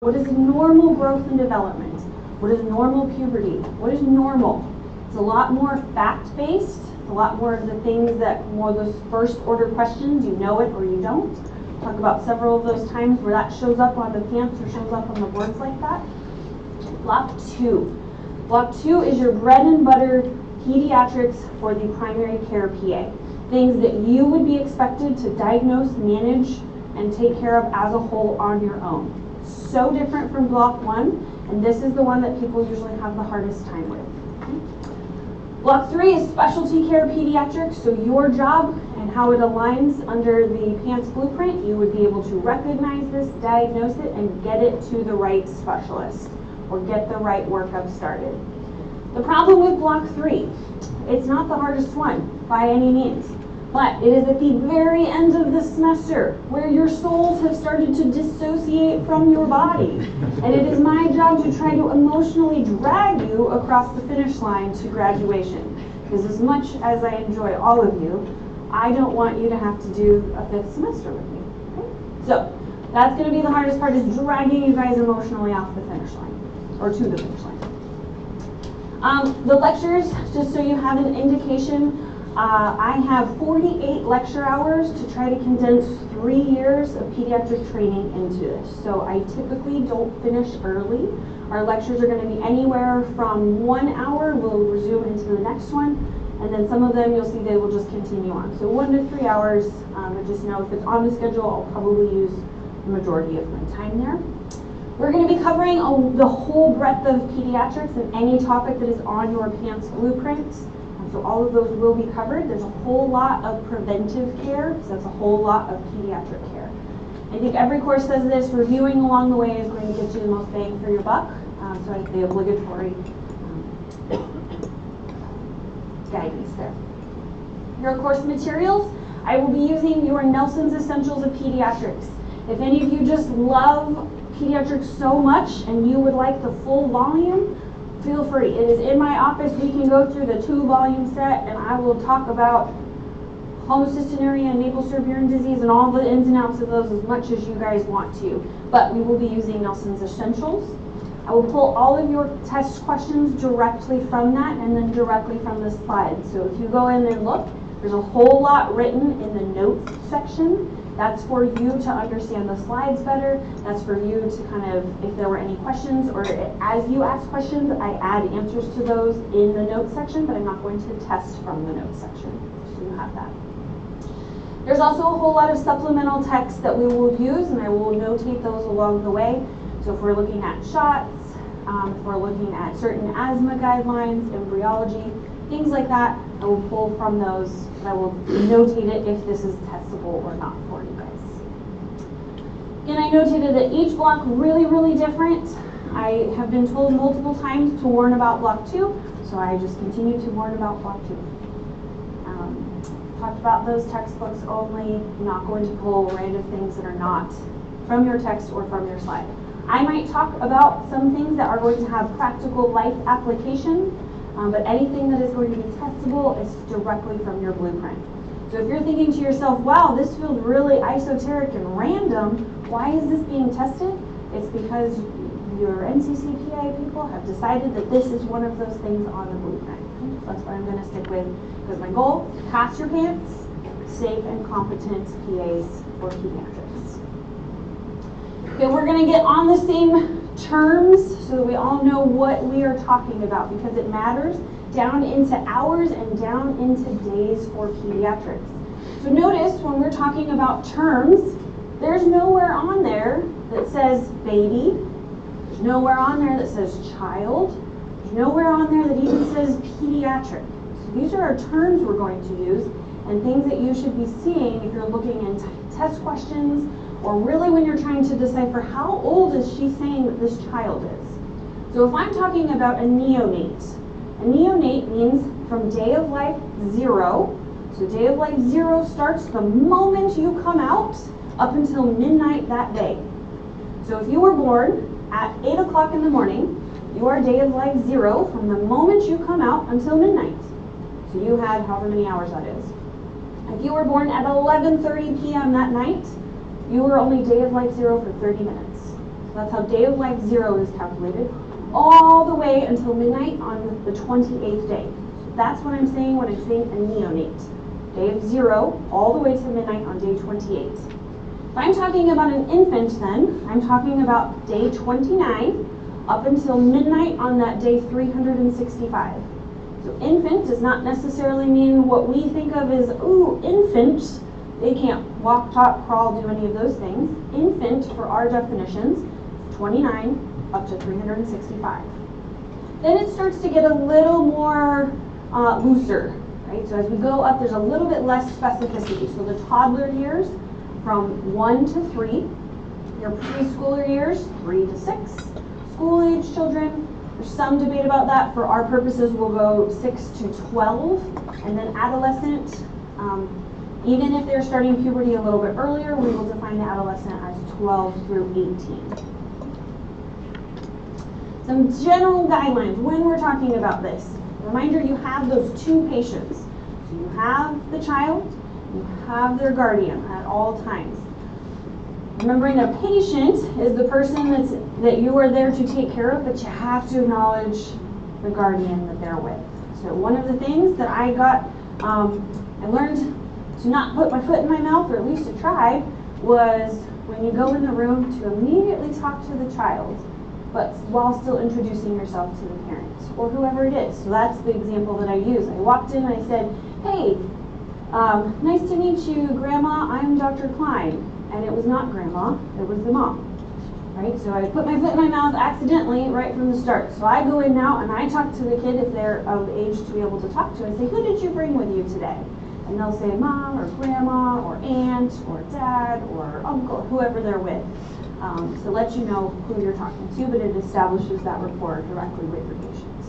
What is normal growth and development? What is normal puberty? What is normal? It's a lot more fact-based, a lot more of the things that more those first order questions, you know it or you don't. Talk about several of those times where that shows up on the pants or shows up on the boards like that. Block 2. Block 2 is your bread and butter pediatrics for the primary care PA. Things that you would be expected to diagnose, manage, and take care of as a whole on your own. So different from block 1, and this is the one that people usually have the hardest time with. Block 3 is specialty care pediatrics, so your job and how it aligns under the PANCE blueprint, you would be able to recognize this, diagnose it, and get it to the right specialist, or get the right workup started. The problem with block 3, it's not the hardest one by any means, but it is at the very end of the semester where your souls have started to dissociate from your body. And it is my job to try to emotionally drag you across the finish line to graduation. Because as much as I enjoy all of you, I don't want you to have to do a 5th semester with me. Okay? So that's going to be the hardest part, is dragging you guys emotionally off the finish line, or to the finish line. The lectures, just so you have an indication, I have 48 lecture hours to try to condense 3 years of pediatric training into this. So I typically don't finish early. Our lectures are going to be anywhere from 1 hour, we'll resume into the next one, and then some of them you'll see they will just continue on. So 1 to 3 hours, but just know if it's on the schedule, I'll probably use the majority of my time there. We're going to be covering the whole breadth of pediatrics and any topic that is on your PANCE blueprint. So all of those will be covered. There's a whole lot of preventive care, so that's a whole lot of pediatric care. I think every course says this, reviewing along the way is going to get you the most bang for your buck. So I think the obligatory guidance there. Your course materials, I will be using your Nelson's Essentials of Pediatrics. If any of you just love pediatrics so much and you would like the full volume, feel free. It is in my office. We can go through the 2-volume set and I will talk about homocystinuria and maple syrup urine disease and all the ins and outs of those as much as you guys want to. But we will be using Nelson's Essentials. I will pull all of your test questions directly from that and then directly from the slides. So if you go in and look, there's a whole lot written in the notes section. That's for you to understand the slides better. That's for you to kind of, if there were any questions, or as you ask questions, I add answers to those in the notes section, but I'm not going to test from the notes section, so you have that. There's also a whole lot of supplemental text that we will use, and I will notate those along the way. So if we're looking at shots, if we're looking at certain asthma guidelines, embryology, things like that, I will pull from those, and I will notate it if this is testable or not for you guys. Again, I notated that each block really, really different. I have been told multiple times to warn about block 2, so I just continue to warn about block 2. Talked about those textbooks only, not going to pull random things that are not from your text or from your slide. I might talk about some things that are going to have practical life application, but anything that is going to be testable is directly from your blueprint. So if you're thinking to yourself, wow, this feels really esoteric and random, why is this being tested? It's because your NCCPA people have decided that this is one of those things on the blueprint. That's what I'm going to stick with, because my goal, pass your PANCE, safe and competent PAs for pediatrics. Okay, we're going to get on the same terms so that we all know what we are talking about, because it matters down into hours and down into days for pediatrics. So notice when we're talking about terms, there's nowhere on there that says baby, there's nowhere on there that says child, there's nowhere on there that even says pediatric. So these are our terms we're going to use and things that you should be seeing if you're looking in test questions, or really when you're trying to decipher how old is she saying that this child is. So if I'm talking about a neonate means from day of life 0. So day of life 0 starts the moment you come out up until midnight that day. So if you were born at 8 o'clock in the morning, you are day of life 0 from the moment you come out until midnight. So you had however many hours that is. If you were born at 11:30 p.m. that night, you were only day of life 0 for 30 minutes. That's how day of life 0 is calculated, all the way until midnight on the 28th day. That's what I'm saying when I'm saying a neonate. Day of 0, all the way to midnight on day 28. If I'm talking about an infant then, I'm talking about day 29 up until midnight on that day 365. So infant does not necessarily mean what we think of as, ooh, infant. They can't walk, talk, crawl, do any of those things. Infant, for our definitions, 29 up to 365. Then it starts to get a little more looser, right? So as we go up, there's a little bit less specificity. So the toddler years from 1 to 3, your preschooler years 3 to 6, school-age children. There's some debate about that. For our purposes, we'll go 6 to 12, and then adolescent. Even if they're starting puberty a little bit earlier, we will define the adolescent as 12 through 18. Some general guidelines when we're talking about this. Reminder, you have those two patients. So you have the child, you have their guardian at all times. Remembering a patient is the person that you are there to take care of, but you have to acknowledge the guardian that they're with. So one of the things that I learned to not put my foot in my mouth, or at least to try, was when you go in the room to immediately talk to the child, but while still introducing yourself to the parents or whoever it is. So that's the example that I use. I walked in and I said, hey, nice to meet you, Grandma. I'm Dr. Klein. And it was not Grandma, it was the mom. Right? So I put my foot in my mouth accidentally right from the start. So I go in now and I talk to the kid if they're of age to be able to talk to. I say, who did you bring with you today? And they'll say mom or grandma or aunt or dad or uncle, whoever they're with. To let you know who you're talking to, but it establishes that rapport directly with your patients.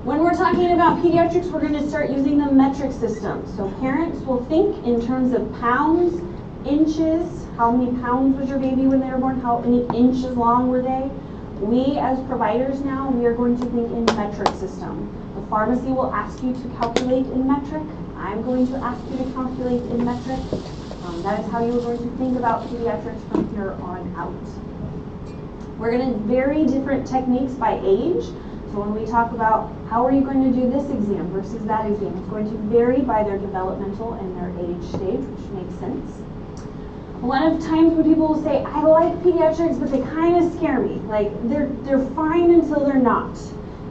When we're talking about pediatrics, we're going to start using the metric system. So parents will think in terms of pounds, inches. How many pounds was your baby when they were born? How many inches long were they? We as providers now, we are going to think in metric system. The pharmacy will ask you to calculate in metric. I'm going to ask you to calculate in metric. That is how you are going to think about pediatrics from here on out. We're going to vary different techniques by age. So when we talk about how are you going to do this exam versus that exam, it's going to vary by their developmental and their age stage, which makes sense. A lot of times when people will say, I like pediatrics, but they kind of scare me. Like, they're fine until they're not.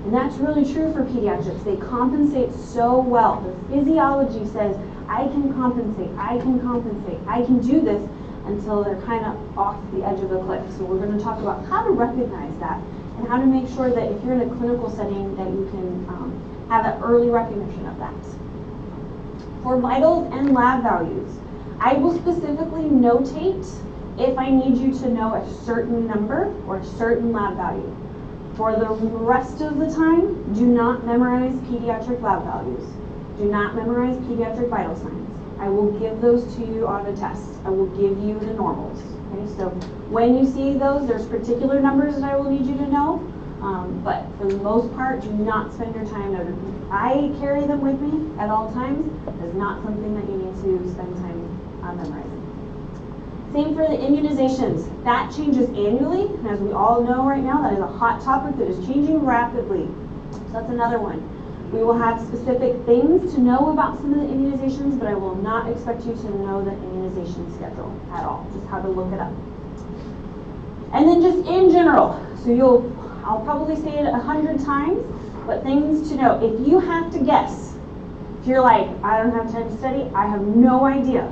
And that's really true for pediatrics. They compensate so well. The physiology says, I can compensate, I can do this until they're kind of off the edge of the cliff. So we're going to talk about how to recognize that and how to make sure that if you're in a clinical setting that you can have that early recognition of that. For vitals and lab values, I will specifically notate if I need you to know a certain number or a certain lab value. For the rest of the time, do not memorize pediatric lab values. Do not memorize pediatric vital signs. I will give those to you on a test. I will give you the normals. Okay, so when you see those, there's particular numbers that I will need you to know. But for the most part, do not spend your time noting. I carry them with me at all times. It's not something that you need to spend time memorizing. Same for the immunizations. That changes annually, and as we all know right now, that is a hot topic that is changing rapidly. So that's another one. We will have specific things to know about some of the immunizations, but I will not expect you to know the immunization schedule at all, just how to look it up. And then just in general, so I'll probably say it 100 times, but things to know. If you have to guess, if you're like, I don't have time to study, I have no idea,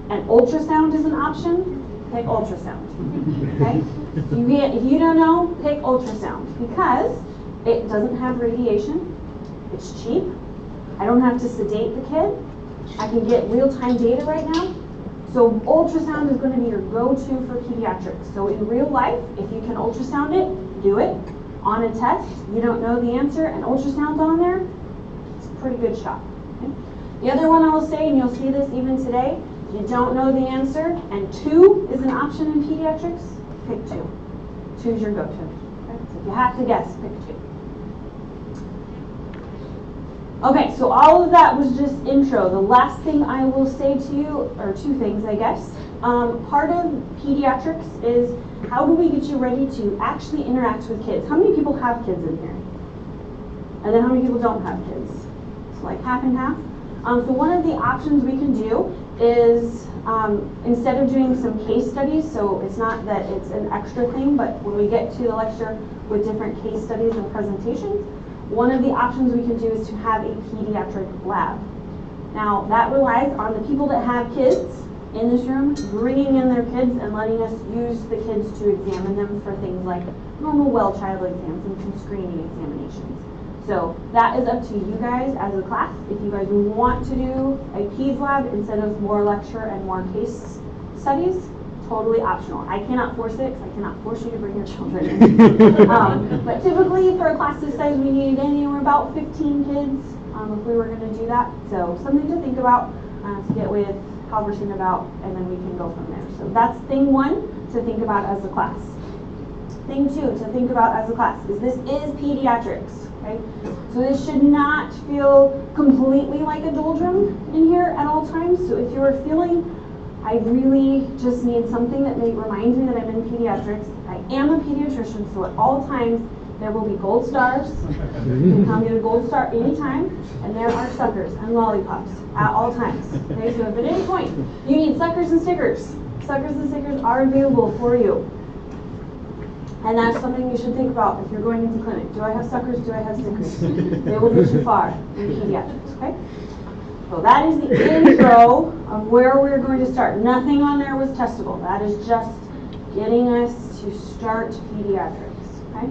and ultrasound is an option, pick ultrasound, okay? If you don't know, pick ultrasound, because it doesn't have radiation, it's cheap, I don't have to sedate the kid, I can get real-time data right now, so ultrasound is going to be your go-to for pediatrics. So in real life, if you can ultrasound it, do it. On a test, you don't know the answer, and ultrasound's on there, it's a pretty good shot. Okay? The other one I will say, and you'll see this even today, you don't know the answer, and 2 is an option in pediatrics, pick 2. 2 is your go-to. Okay? So if you have to guess, pick 2. Okay, so all of that was just intro. The last thing I will say to you, or 2 things I guess, Part of pediatrics is how do we get you ready to actually interact with kids? How many people have kids in here? And then how many people don't have kids? So like half and half. So one of the options we can do is instead of doing some case studies, so it's not that it's an extra thing, but when we get to the lecture with different case studies and presentations, one of the options we can do is to have a pediatric lab. Now that relies on the people that have kids in this room bringing in their kids and letting us use the kids to examine them for things like normal well child exams and some screening examinations. So that is up to you guys as a class. If you guys want to do a Peds lab instead of more lecture and more case studies, totally optional. I cannot force it because I cannot force you to bring your children in. But typically for a class this size, we need anywhere about 15 kids if we were going to do that. So something to think about, to get with Halverson about, and then we can go from there. So that's thing one to think about as a class. Thing two to think about as a class is this is pediatrics. Okay? So this should not feel completely like a doldrum in here at all times. So if you're feeling, I really just need something that reminds me that I'm in pediatrics, I am a pediatrician, so at all times there will be gold stars. You can come get a gold star anytime, and there are suckers and lollipops at all times. Okay, so if at any point you need suckers and stickers are available for you. And that's something you should think about if you're going into clinic. Do I have suckers? Do I have stickers? They will get you far in pediatrics, okay? So that is the intro of where we're going to start. Nothing on there was testable. That is just getting us to start pediatrics, okay?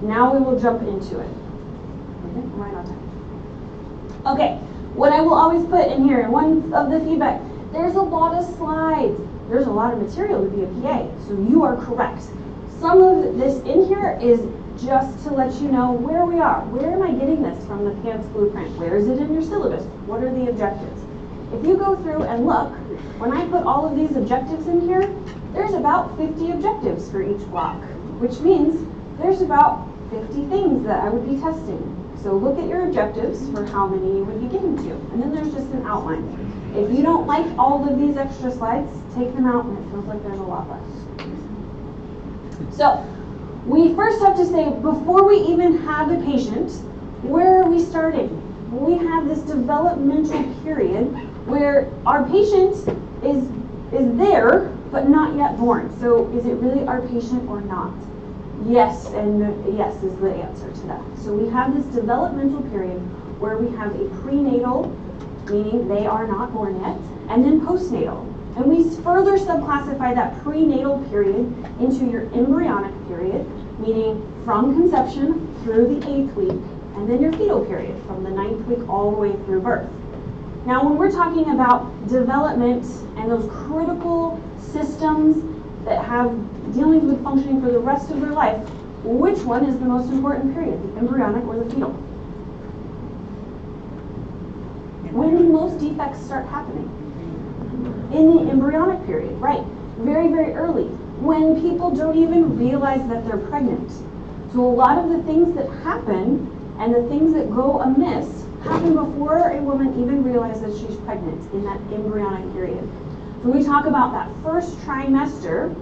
Now we will jump into it. Okay, right on time. Okay, what I will always put in here, one of the feedback, there's a lot of slides. There's a lot of material to be a PA, so you are correct. Some of this in here is just to let you know where we are. Where am I getting this from the Peds blueprint? Where is it in your syllabus? What are the objectives? If you go through and look, when I put all of these objectives in here, there's about 50 objectives for each block, which means there's about 50 things that I would be testing. So look at your objectives for how many you would be getting to. And then there's just an outline. If you don't like all of these extra slides, take them out and it feels like there's a lot less. So we first have to say, before we even have a patient, where are we starting? We have this developmental period where our patient is there, but not yet born. So is it really our patient or not? Yes, and yes is the answer to that. So we have this developmental period where we have a prenatal, meaning they are not born yet, and then postnatal. And we further subclassify that prenatal period into your embryonic period, meaning from conception through the 8th week, and then your fetal period from the 9th week all the way through birth. Now when we're talking about development and those critical systems that have dealings with functioning for the rest of their life, which one is the most important period, the embryonic or the fetal? When do most defects start happening? In the embryonic period, right? Very, very early, when people don't even realize that they're pregnant. So a lot of the things that happen and the things that go amiss happen before a woman even realizes she's pregnant in that embryonic period. So we talk about that first trimester,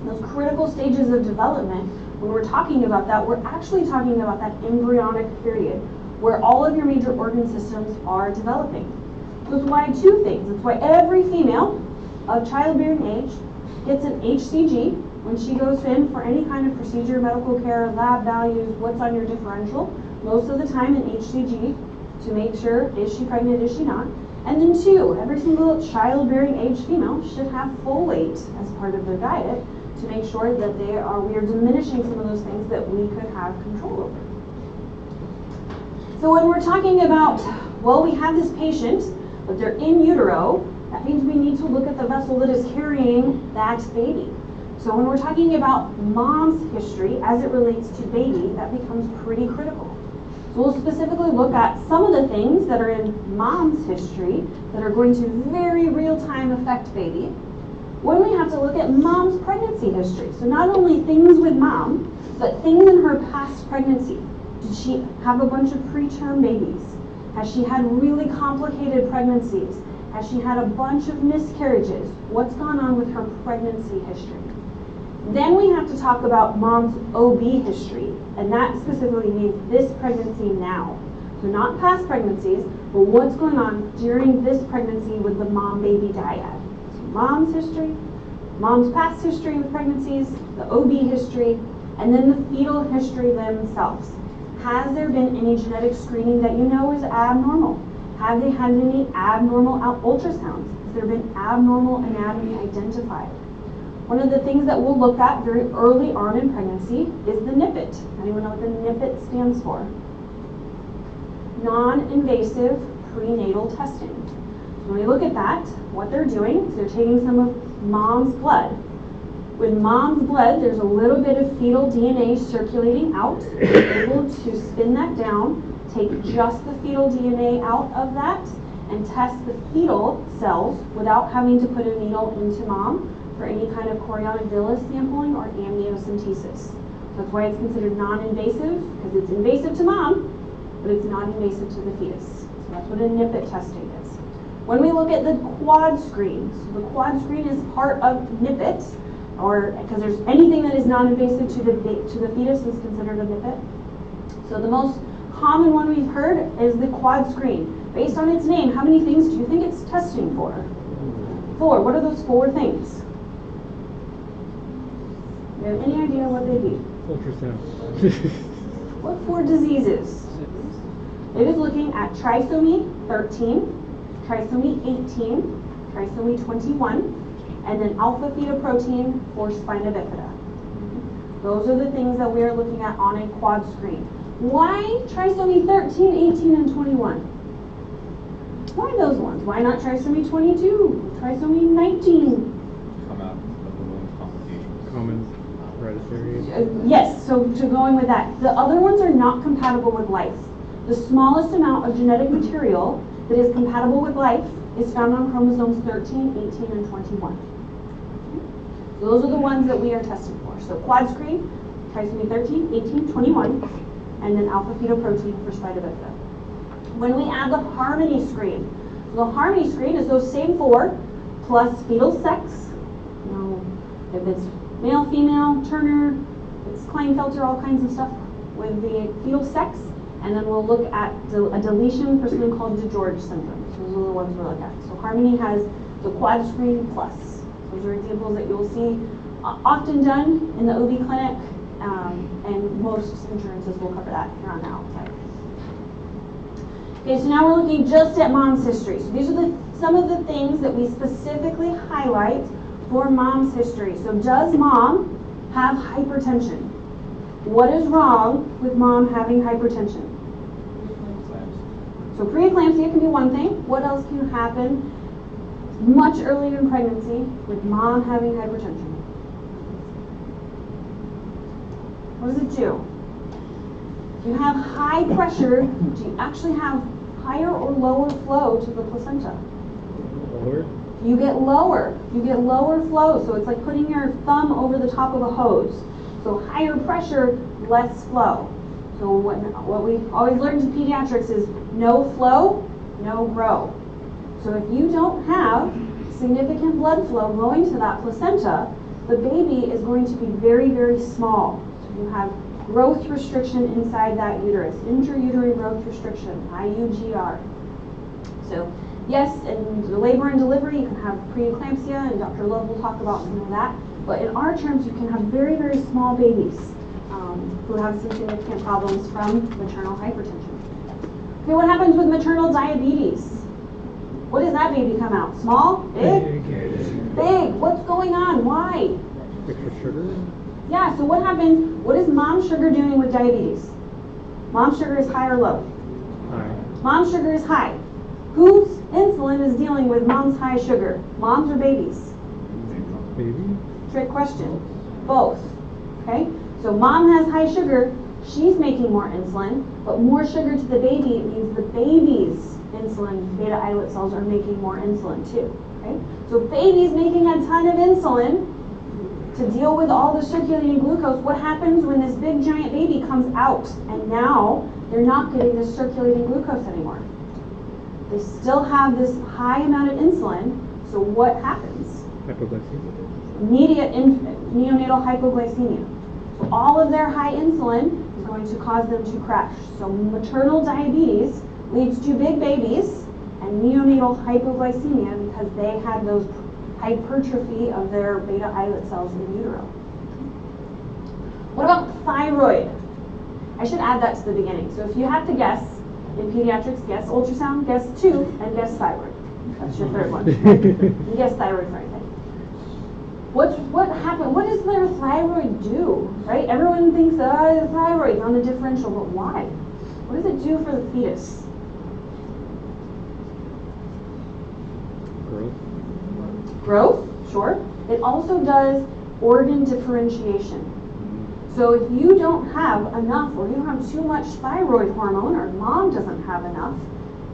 those critical stages of development. When we're talking about that, we're actually talking about that embryonic period where all of your major organ systems are developing. So it's why two things. It's why every female of childbearing age gets an HCG when she goes in for any kind of procedure, medical care, lab values, what's on your differential. Most of the time an HCG to make sure, is she pregnant, is she not? And then two, every single childbearing age female should have folate as part of their diet to make sure that we are diminishing some of those things that we could have control over. So when we're talking about, well, we have this patient, but they're in utero, that means we need to look at the vessel that is carrying that baby. So when we're talking about mom's history as it relates to baby, that becomes pretty critical. So we'll specifically look at some of the things that are in mom's history that are going to very real-time affect baby. When we have to look at mom's pregnancy history, so not only things with mom, but things in her past pregnancy. Did she have a bunch of preterm babies? Has she had really complicated pregnancies? Has she had a bunch of miscarriages? What's gone on with her pregnancy history? Then we have to talk about mom's OB history, and that specifically means this pregnancy now. So not past pregnancies, but what's going on during this pregnancy with the mom-baby dyad. So mom's history, mom's past history with pregnancies, the OB history, and then the fetal history themselves. Has there been any genetic screening that you know is abnormal? Have they had any abnormal ultrasounds? Has there been abnormal anatomy identified? One of the things that we'll look at very early on in pregnancy is the NIPT. Anyone know what the NIPT stands for? Non-invasive prenatal testing. So when we look at that, what they're doing is they're taking some of mom's blood. With mom's blood, there's a little bit of fetal DNA circulating out. They're able to spin that down, take just the fetal DNA out of that, and test the fetal cells without having to put a needle into mom for any kind of chorionic villus sampling or amniocentesis. That's why it's considered non-invasive, because it's invasive to mom, but it's not invasive to the fetus. So that's what a NIPT testing is. When we look at the quad screen, so the quad screen is part of NIPT, or because there's anything that is non-invasive to the fetus is considered a NIPT. So the most common one we've heard is the quad screen. Based on its name, how many things do you think it's testing for? 4. What are those 4 things? Do you have any idea what they'd be? Ultrasound. What 4 diseases? It is looking at trisomy 13, trisomy 18, trisomy 21, and then alpha-fetoprotein for spina bifida. Those are the things that we are looking at on a quad screen. Why trisomy 13, 18, and 21? Why those ones? Why not trisomy 22, trisomy 19? Come out of the womb complications. Common hereditary. Yes, so to go in with that. The other ones are not compatible with life. The smallest amount of genetic material that is compatible with life is found on chromosomes 13, 18, and 21. So those are the ones that we are testing for. So quad screen, trisomy 13, 18, 21, and then alpha-fetoprotein for spina bifida. When we add the harmony screen, the harmony screen is those same 4 plus fetal sex. You know, if it's male, female, Turner, it's Klinefelter, all kinds of stuff with the fetal sex. And then we'll look at a deletion for something called DeGeorge syndrome. So those are the ones we're looking at. So harmony has the quad screen plus. Those are examples that you'll see often done in the OB clinic, and most insurances will cover that here on out. Okay, so now we're looking just at mom's history. So these are some of the things that we specifically highlight for mom's history. So does mom have hypertension? What is wrong with mom having hypertension? So preeclampsia can be one thing. What else can happen much earlier in pregnancy with mom having hypertension? What does it do? If you have high pressure, do you actually have higher or lower flow to the placenta? Lower. You get lower. You get lower flow. So it's like putting your thumb over the top of a hose. So higher pressure, less flow. So what we always learn in pediatrics is no flow, no grow. So if you don't have significant blood flow going to that placenta, the baby is going to be very, very small. So you have growth restriction inside that uterus, intrauterine growth restriction, IUGR. So yes, in the labor and delivery, you can have preeclampsia, and Dr. Love will talk about some of that. But in our terms, you can have very, very small babies who have some significant problems from maternal hypertension. Okay, what happens with maternal diabetes? What does that baby come out? Small? Big? Big. What's going on? Why? Extra sugar? Yeah, so what happens? What is mom's sugar doing with diabetes? Mom's sugar is high or low? High. Mom's sugar is high. Whose insulin is dealing with mom's high sugar? Mom's or baby's? Baby? Trick question. Both. Okay? So mom has high sugar, she's making more insulin, but more sugar to the baby means the baby's insulin beta islet cells are making more insulin too. Okay? So baby's making a ton of insulin to deal with all the circulating glucose. What happens when this big giant baby comes out and now they're not getting this circulating glucose anymore? They still have this high amount of insulin, so what happens? Hypoglycemia. Immediate neonatal hypoglycemia. So all of their high insulin is going to cause them to crash. So maternal diabetes leads to big babies and neonatal hypoglycemia because they had those hypertrophy of their beta islet cells in utero. What about thyroid? I should add that to the beginning. So if you had to guess, in pediatrics, guess ultrasound, guess tube, and guess thyroid. That's your third one. You guess thyroid for anything. What happened? What does their thyroid do? Right? Everyone thinks that the thyroid is on the differential, but why? What does it do for the fetus? Growth, sure. It also does organ differentiation. So if you don't have enough, or you have too much thyroid hormone, or mom doesn't have enough,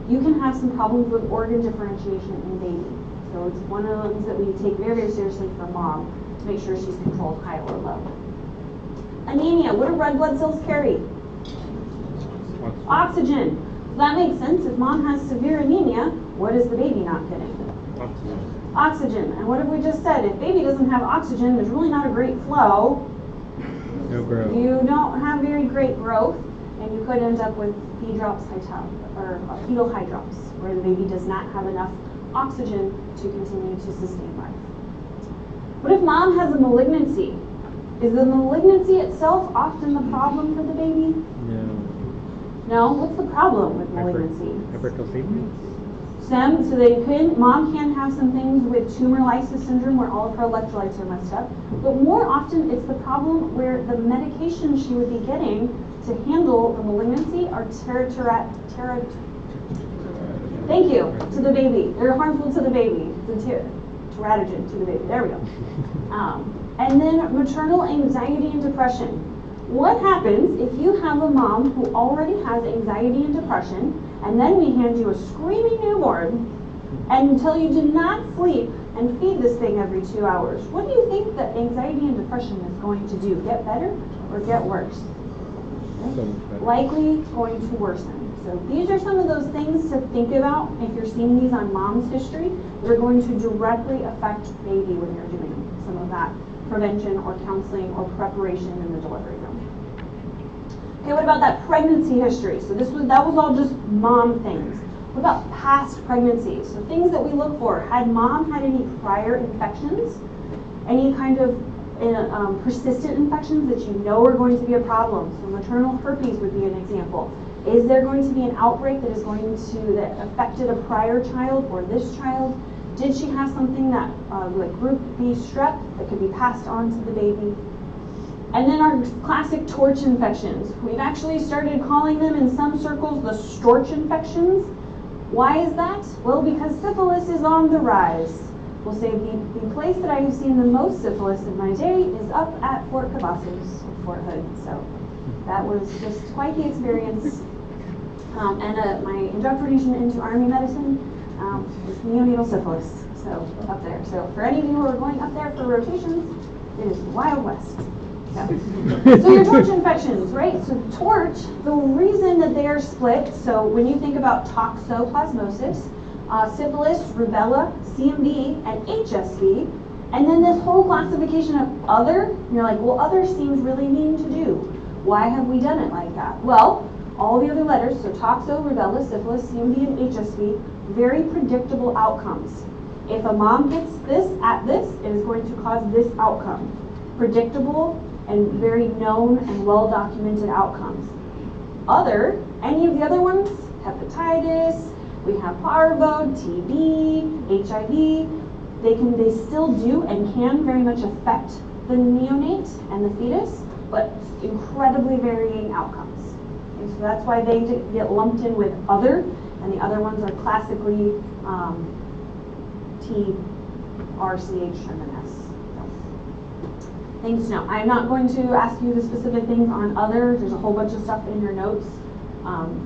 you can have some problems with organ differentiation in baby. So it's one of the things that we take very, very seriously for mom to make sure she's controlled high or low. Anemia, what do red blood cells carry? Oxygen. So that makes sense. If mom has severe anemia, what is the baby not getting? Oxygen. And what have we just said? If baby doesn't have oxygen, there's really not a great flow. No growth. You don't have very great growth, and you could end up with fetal high drops, where the baby does not have enough oxygen to continue to sustain life. What if mom has a malignancy? Is the malignancy itself often the problem for the baby? No. No? What's the problem with malignancy? Hypercalcemia? So mom can have some things with tumor lysis syndrome where all of her electrolytes are messed up, but more often it's the problem where the medication she would be getting to handle the malignancy are thank you, to the baby. They're harmful to the baby. It's teratogen to the baby. There we go. And then maternal anxiety and depression. What happens if you have a mom who already has anxiety and depression, and then we hand you a screaming newborn and tell you to not sleep and feed this thing every 2 hours? What do you think that anxiety and depression is going to do? Get better or get worse? Likely going to worsen. So these are some of those things to think about if you're seeing these on mom's history that are going to directly affect baby when you're doing some of that prevention or counseling or preparation in the delivery room. Okay, what about that pregnancy history? So that was all just mom things. What about past pregnancies? So things that we look for. Had mom had any prior infections? Any kind of persistent infections that you know are going to be a problem? So maternal herpes would be an example. Is there going to be an outbreak that that affected a prior child or this child? Did she have something that like group B strep that could be passed on to the baby? And then our classic torch infections. We've actually started calling them in some circles the storch infections. Why is that? Well, because syphilis is on the rise. We'll say the place that I have seen the most syphilis in my day is up at Fort Cavazos, Fort Hood. So that was just quite the experience. And my indoctrination into Army medicine was neonatal syphilis. So up there. So for any of you who are going up there for rotations, it is the Wild West. So your torch infections, right? So torch, the reason that they are split, so when you think about toxoplasmosis, syphilis, rubella, CMV, and HSV, and then this whole classification of other, and you're like, well, other seems really mean to do. Why have we done it like that? Well, all the other letters, so toxo, rubella, syphilis, CMV, and HSV, very predictable outcomes. If a mom gets this at this, it is going to cause this outcome. Predictable and very known and well-documented outcomes. Any of the other ones, hepatitis, we have parvo, TB, HIV, they still do and can very much affect the neonate and the fetus, but incredibly varying outcomes. And so that's why they get lumped in with other, and the other ones are classically T, R, C, H, and an S. Things to know. I'm not going to ask you the specific things on other. There's a whole bunch of stuff in your notes.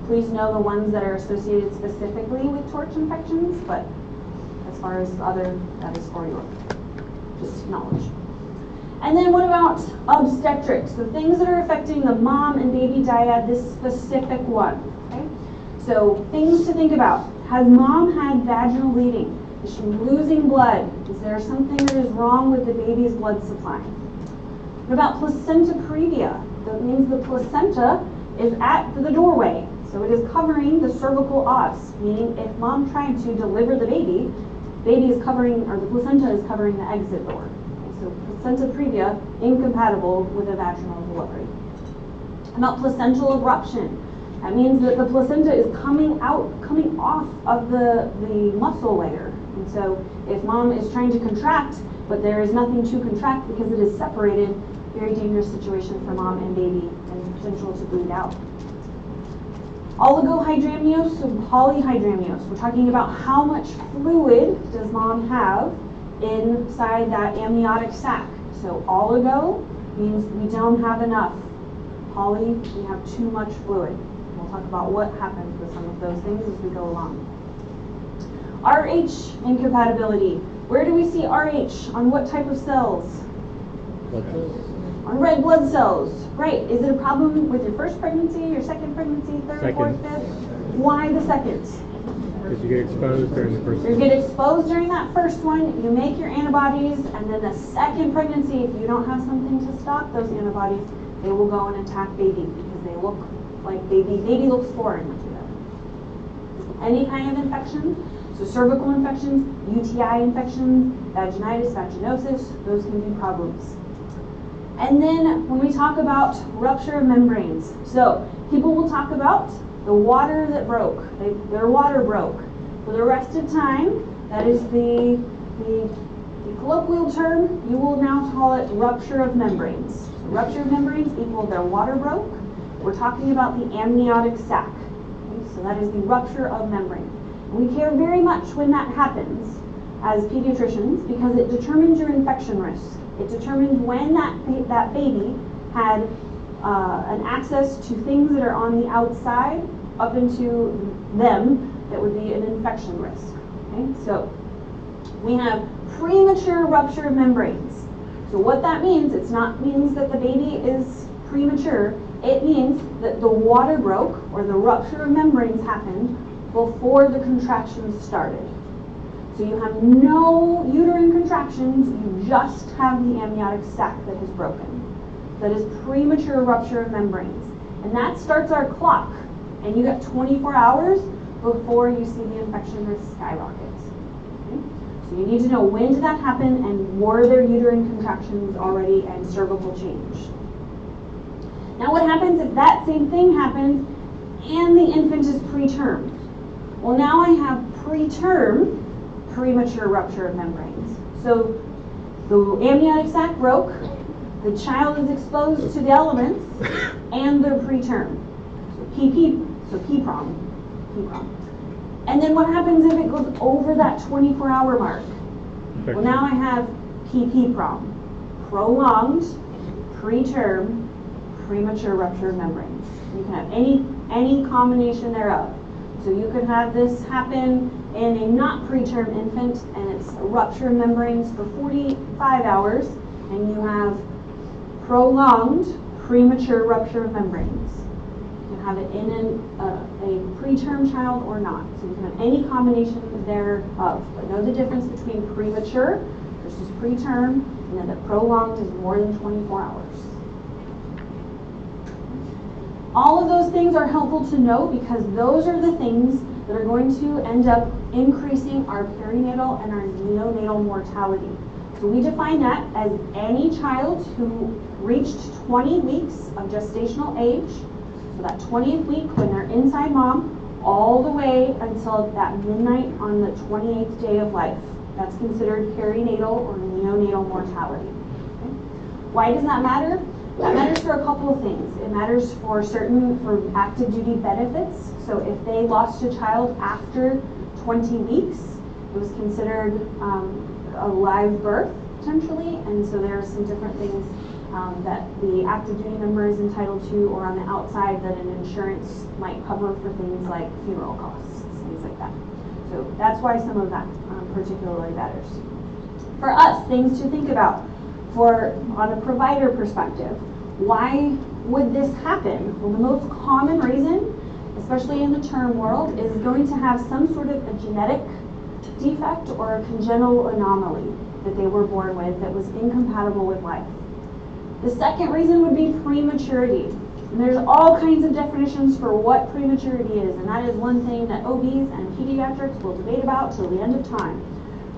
Please know the ones that are associated specifically with torch infections, but as far as other, that is for your just knowledge. And then what about obstetrics? The things that are affecting the mom and baby dyad, this specific one. Okay? So things to think about. Has mom had vaginal bleeding? Is she losing blood? Is there something that is wrong with the baby's blood supply? What about placenta previa? That means the placenta is at the doorway. So it is covering the cervical os, meaning if mom tried to deliver the baby is covering, or the placenta is covering the exit door. Okay, so placenta previa, incompatible with a vaginal delivery. About placental abruption. That means that the placenta is coming off of the muscle layer. And so if mom is trying to contract, but there is nothing to contract because it is separated, very dangerous situation for mom and baby and potential to bleed out. Oligohydramnios and polyhydramnios. We're talking about how much fluid does mom have inside that amniotic sac. So oligo means we don't have enough. Poly, we have too much fluid. We'll talk about what happens with some of those things as we go along. RH incompatibility. Where do we see RH? On what type of cells? Blood cells? On red blood cells. Right. Is it a problem with your first pregnancy, your second pregnancy, third, Second. fourth, fifth? Why the second? Because you get exposed during the first You get exposed during that first one, you make your antibodies, and then the second pregnancy, if you don't have something to stop those antibodies, they will go and attack baby because they look like baby looks foreign to them. Any kind of infection, so cervical infections, UTI infections, vaginitis, vaginosis, those can be problems. And then when we talk about rupture of membranes, so people will talk about the water that broke. Their water broke. For the rest of time, that is the colloquial term, you will now call it rupture of membranes. So rupture of membranes equal their water broke. We're talking about the amniotic sac. Okay, so that is the rupture of membrane. And we care very much when that happens as pediatricians because it determines your infection risk. It determines when that baby had an access to things that are on the outside up into them that would be an infection risk. Okay? So we have premature rupture of membranes. So what that means, means that the baby is premature. It means that the water broke or the rupture of membranes happened before the contractions started. So you have no uterine contractions, you just have the amniotic sac that has broken. That is premature rupture of membranes. And that starts our clock. And you got 24 hours before you see the infection risk skyrocket. Okay? So you need to know when did that happen and were there uterine contractions already and cervical change. Now what happens if that same thing happens and the infant is preterm? Well, now I have preterm premature rupture of membranes. So the amniotic sac broke, the child is exposed to the elements, and they're preterm. So PPROM. And then what happens if it goes over that 24-hour mark? Well, now I have PPROM, prolonged, preterm, premature rupture of membranes. You can have any combination thereof. So you could have this happen in a not preterm infant and it's a rupture of membranes for 45 hours and you have prolonged premature rupture of membranes. You can have it in a preterm child or not. So you can have any combination thereof. But know the difference between premature versus preterm and then the prolonged is more than 24 hours. All of those things are helpful to know because those are the things that are going to end up increasing our perinatal and our neonatal mortality. So we define that as any child who reached 20 weeks of gestational age, so that 20th week when they're inside mom, all the way until that midnight on the 28th day of life. That's considered perinatal or neonatal mortality. Okay? Why does that matter? That matters for a couple of things. It matters for active duty benefits. So if they lost a child after 20 weeks, it was considered a live birth potentially, and so there are some different things that the active duty member is entitled to or on the outside that an insurance might cover for things like funeral costs, things like that. So that's why some of that particularly matters. For us, things to think about on a provider perspective. Why would this happen? Well, the most common reason especially in the term world, is going to have some sort of a genetic defect or a congenital anomaly that they were born with that was incompatible with life. The second reason would be prematurity. And there's all kinds of definitions for what prematurity is, and that is one thing that OBs and pediatrics will debate about till the end of time.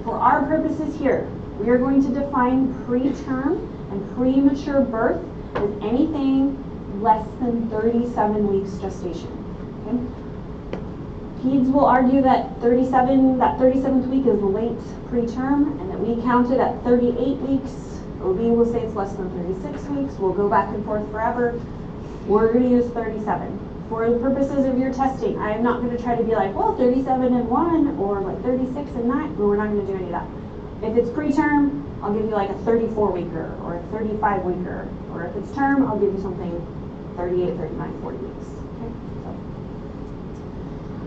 For our purposes here, we are going to define preterm and premature birth as anything less than 37 weeks gestation. Okay? Peds will argue that 37th week is late preterm, and that we count it at 38 weeks. OB will say it's less than 36 weeks. We'll go back and forth forever. We're going to use 37. For the purposes of your testing, I am not going to try to be like, well, 37 and 1 or like 36 and 9. We're not going to do any of that. If it's preterm, I'll give you like a 34-weeker or a 35-weeker. Or if it's term, I'll give you something 38, 39, 40 weeks. Okay?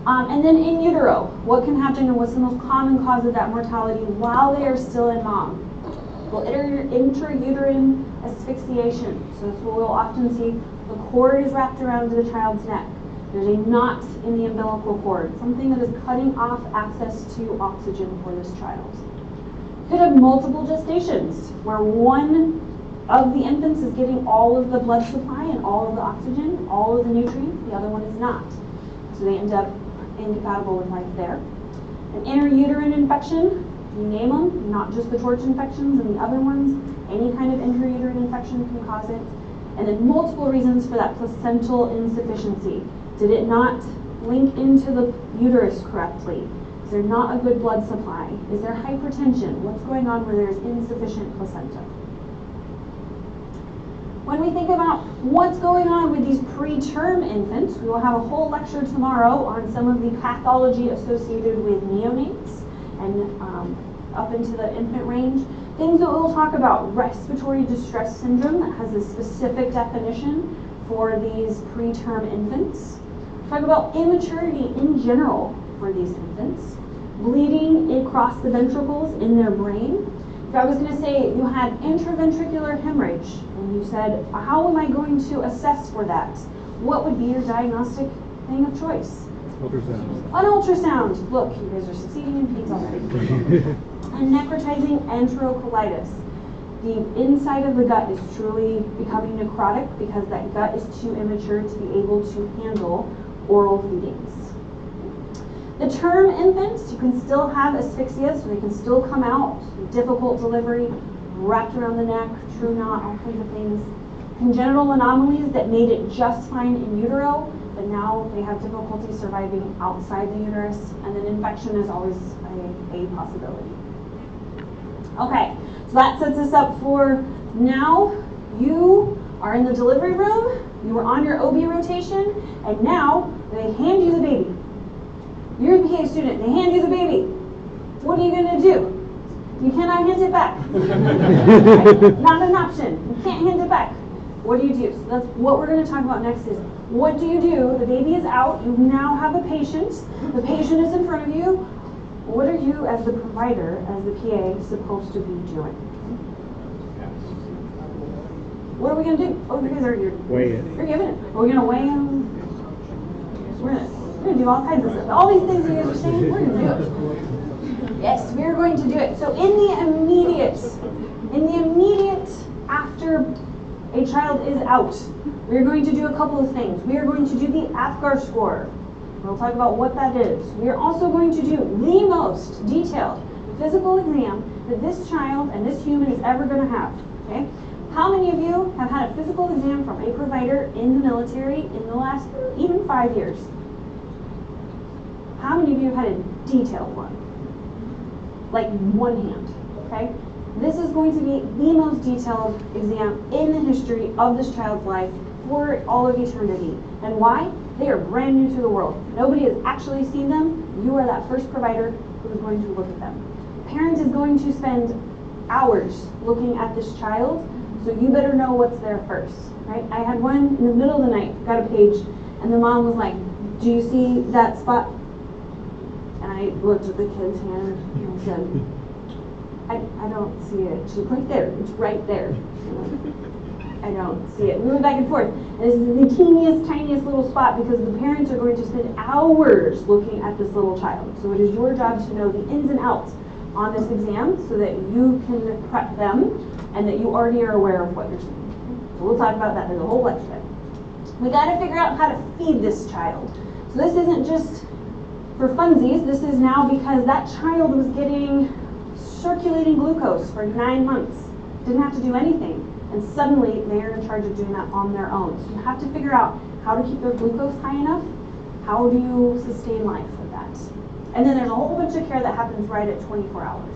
And then in utero, what can happen and what's the most common cause of that mortality while they are still in mom? Well, intrauterine asphyxiation. So that's what we'll often see. The cord is wrapped around the child's neck. There's a knot in the umbilical cord, something that is cutting off access to oxygen for this child. Could have multiple gestations, where one of the infants is getting all of the blood supply and all of the oxygen, all of the nutrients, the other one is not. So they end up incompatible with life there. An intrauterine infection, you name them, not just the torch infections and the other ones, any kind of intrauterine infection can cause it. And then multiple reasons for that placental insufficiency. Did it not link into the uterus correctly? Is there not a good blood supply? Is there hypertension? What's going on where there's insufficient placenta? When we think about what's going on with these preterm infants, we will have a whole lecture tomorrow on some of the pathology associated with neonates and up into the infant range. Things that we'll talk about: respiratory distress syndrome, that has a specific definition for these preterm infants. Talk about immaturity in general for these infants. Bleeding across the ventricles in their brain. If I was going to say you had intraventricular hemorrhage, and you said, how am I going to assess for that? What would be your diagnostic thing of choice? Ultrasound. An ultrasound. Look, you guys are succeeding in Peds already. And necrotizing enterocolitis. The inside of the gut is truly becoming necrotic because that gut is too immature to be able to handle oral feedings. The term infants, you can still have asphyxia, so they can still come out, difficult delivery, wrapped around the neck, true knot, all kinds of things. Congenital anomalies that made it just fine in utero, but now they have difficulty surviving outside the uterus, and then infection is always a possibility. Okay, so that sets us up for now. You are in the delivery room, you were on your OB rotation, and now they hand you the baby. You're the PA student, they hand you the baby. What are you going to do? You cannot hand it back. Right? Not an option. You can't hand it back. What do you do? So that's what we're going to talk about next is, what do you do? The baby is out. You now have a patient. The patient is in front of you. What are you, as the provider, as the PA, supposed to be doing? What are we going to do? Oh, you guys are Weigh it. You're giving it. Are we going to weigh him? We're going to do all kinds of stuff. All these things you guys are saying, we're going to do it. Yes, we're going to do it. So in the immediate after a child is out, we're going to do a couple of things. We are going to do the AFGAR score. We'll talk about what that is. We are also going to do the most detailed physical exam that this child and this human is ever going to have. Okay? How many of you have had a physical exam from a provider in the military in the last even 5 years? How many of you have had a detailed one? Like one hand, okay? This is going to be the most detailed exam in the history of this child's life for all of eternity. And why? They are brand new to the world. Nobody has actually seen them. You are that first provider who is going to look at them. Parent is going to spend hours looking at this child, so you better know what's there first, right? I had one in the middle of the night, got a page, and the mom was like, do you see that spot? And I looked at the kid's hand and I said, I don't see it. She's right there. It's right there. I I don't see it. Moving back and forth. And this is the teeniest, tiniest little spot because the parents are going to spend hours looking at this little child. So it is your job to know the ins and outs on this exam so that you can prep them and that you already are aware of what you're seeing. So we'll talk about that. There's a whole bunch of it. We got to figure out how to feed this child. So this isn't just for funsies. This is now because that child was getting circulating glucose for 9 months. Didn't have to do anything. And suddenly they're in charge of doing that on their own. So you have to figure out how to keep their glucose high enough. How do you sustain life with that? And then there's a whole bunch of care that happens right at 24 hours.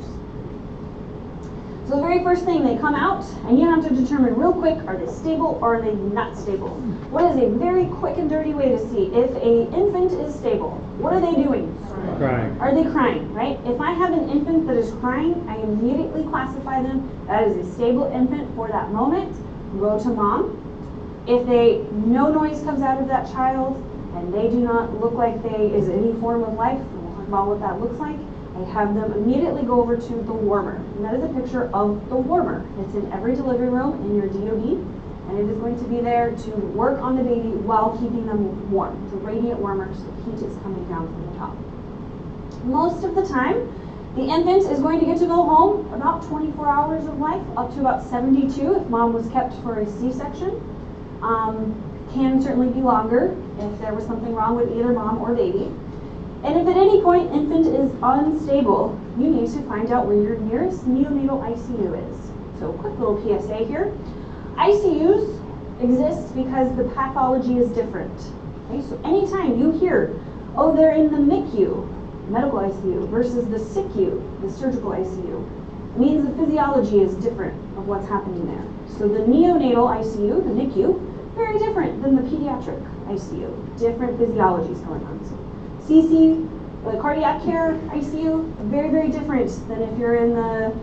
So the very first thing, they come out, and you have to determine real quick, are they stable or are they not stable? What is a very quick and dirty way to see if an infant is stable? What are they doing? Crying. Are they crying, right? If I have an infant that is crying, I immediately classify them that is a stable infant for that moment. Go to mom. If no noise comes out of that child and they do not look like is any form of life, we'll talk about what that looks like, I have them immediately go over to the warmer. And that is a picture of the warmer. It's in every delivery room in your DOD, and it is going to be there to work on the baby while keeping them warm. It's a radiant warmer, so heat is coming down from the top. Most of the time, the infant is going to get to go home about 24 hours of life, up to about 72 if mom was kept for a C-section. Can certainly be longer if there was something wrong with either mom or baby. And if at any point infant is unstable, you need to find out where your nearest neonatal ICU is. So quick little PSA here. ICUs exist because the pathology is different. Okay, so anytime you hear, oh, they're in the MICU, medical ICU, versus the SICU, the surgical ICU, it means the physiology is different of what's happening there. So the neonatal ICU, the NICU, very different than the pediatric ICU. Different physiologies going on. So CC, the cardiac care ICU, very, very different than if you're in the